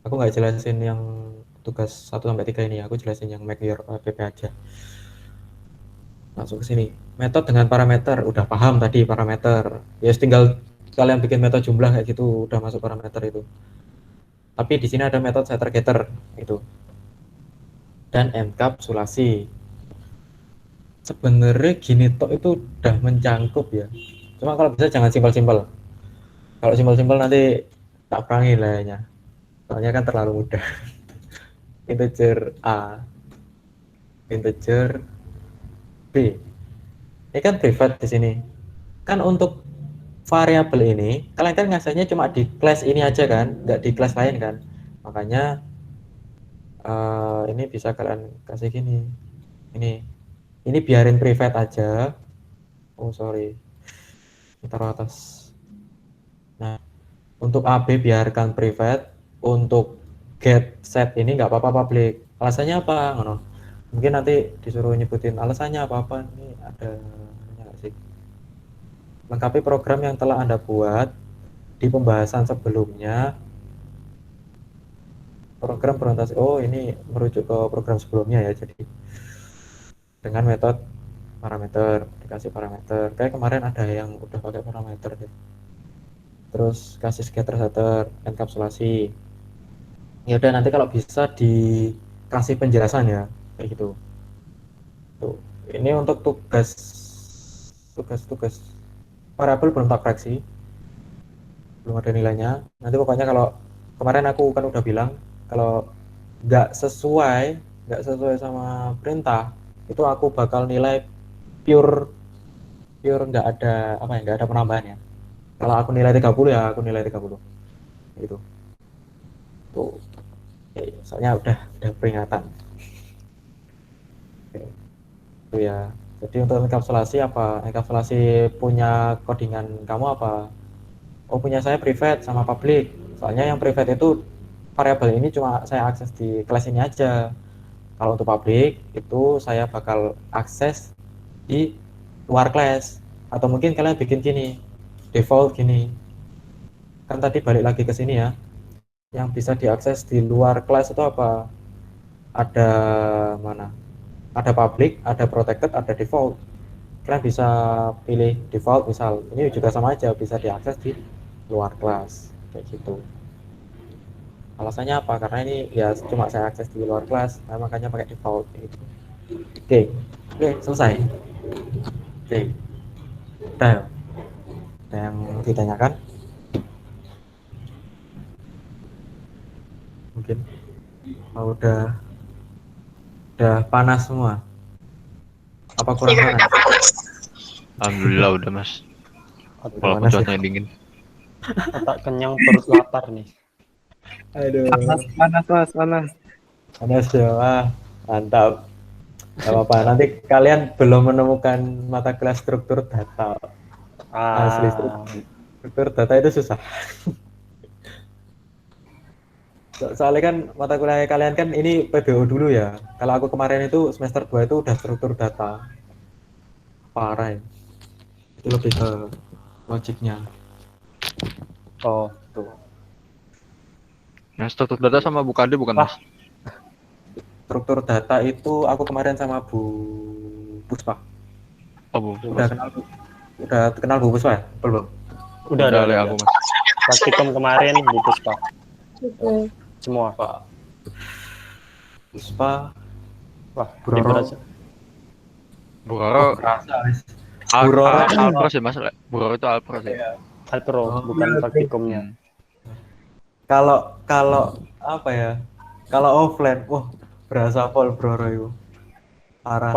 Aku nggak jelasin yang tugas 1-3 ini ya, aku jelasin yang make your app aja. Masuk ke sini. Metode dengan parameter, udah paham tadi parameter. Ya tinggal kalian bikin metode jumlah kayak gitu, udah masuk parameter itu. Tapi di sini ada metode setter getter itu. Dan enkapsulasi. Sebenarnya gini tok itu udah mencangkup ya. Cuma kalau bisa jangan simpel-simpel. Kalau simpel-simpel nanti tak perangi layaknya. Soalnya kan terlalu mudah. Integer A, integer B. Ini kan private di sini. Kan untuk variabel ini, kalian kan ngasihnya cuma di class ini aja kan, nggak di class lain kan. Makanya ini bisa kalian kasih gini. Ini biarin private aja. Oh sorry, taruh atas. Nah, untuk AB biarkan private, untuk get set ini nggak apa-apa public. Alasannya apa? Mungkin nanti disuruh nyebutin alasannya apa-apa. Ini ada nggak sih? Lengkapi program yang telah Anda buat di pembahasan sebelumnya. Program berorientasi, oh ini merujuk ke program sebelumnya ya, jadi dengan metode parameter, dikasih parameter. Kayak kemarin ada yang udah pakai parameter deh. Terus kasih scatter setter, enkapsulasi. Ya udah nanti kalau bisa dikasih penjelasan ya, kayak gitu. Tuh, ini untuk tugas variabel belum tak koreksi, belum ada nilainya. Nanti pokoknya kalau kemarin aku kan udah bilang kalau nggak sesuai sama perintah itu aku bakal nilai pure nggak ada nggak ada penambahan ya. Kalau aku nilai 30 ya aku nilai 30 gitu tuh. Soalnya udah peringatan. Oke. Itu ya. Jadi untuk enkapsulasi apa? Enkapsulasi punya codingan kamu apa? Oh punya saya private sama public. Soalnya yang private itu variabel ini cuma saya akses di kelas ini aja. Kalau untuk public itu saya bakal akses di luar kelas. Atau mungkin kalian bikin gini, default gini. Kan tadi balik lagi ke sini ya. Yang bisa diakses di luar kelas itu apa? Ada mana? Ada public, ada protected, ada default. Kalian bisa pilih default misal. Ini juga sama aja, bisa diakses di luar kelas kayak gitu. Alasannya apa? Karena ini ya cuma saya akses di luar kelas, nah, makanya pakai default gitu. Oke, selesai. Oke, udah. Ada yang ditanyakan? Mungkin udah panas semua. Apa kurang panas? Alhamdulillah udah mas. Walaupun panas ya? cuacanya dingin. Otak kenyang, perut lapar nih. Aduh, Panas. panas ya. Wah, mantap. Gak apa-apa, nanti kalian belum menemukan mata kelas struktur data. Asli, struktur data itu susah. Soalnya kan mata kuliah kalian kan ini PBO dulu ya. Kalau aku kemarin itu semester 2 itu udah struktur data. Parah ya. Itu lebih ke logiknya. Oh, Tuh. Yang struktur data sama Bu Kade bukan, Wah. Mas? Struktur data itu aku kemarin sama Bu Puspa. Oh, Bu. Udah kenal Bu Puspa ya? Belum. udah. Oleh aku, Mas. Praktikum kemarin Bu Puspa. Oke. Semua. Pak Puspa, Wah, Bu libur Roro. aja. Bu Roro, Kerasa, wis. Bu Roro. Alpro sih, Mas. Bu Roro itu Alpro sih. Alpro, Oh, bukan praktikumnya. Hmm. Kalau apa ya? Kalau offline, wah berasa pol Bro itu. Parah.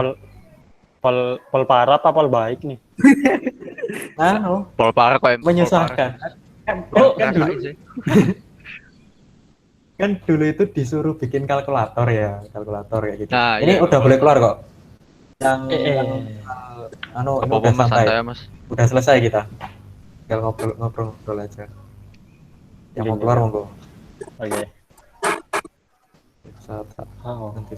Pol parah apa pol baik nih? Pol parah kok, Menyusahkan. Kan dulu sih. kan dulu itu disuruh bikin kalkulator kayak gitu. Nah, Ini iya, udah boleh keluar kok. Yang ini Apa-apa, udah Mas, santai. santai ya, Mas. Udah selesai kita. Tinggal ngobrol aja. Yang mau keluar monggo. Oke. Saat Oh. nanti.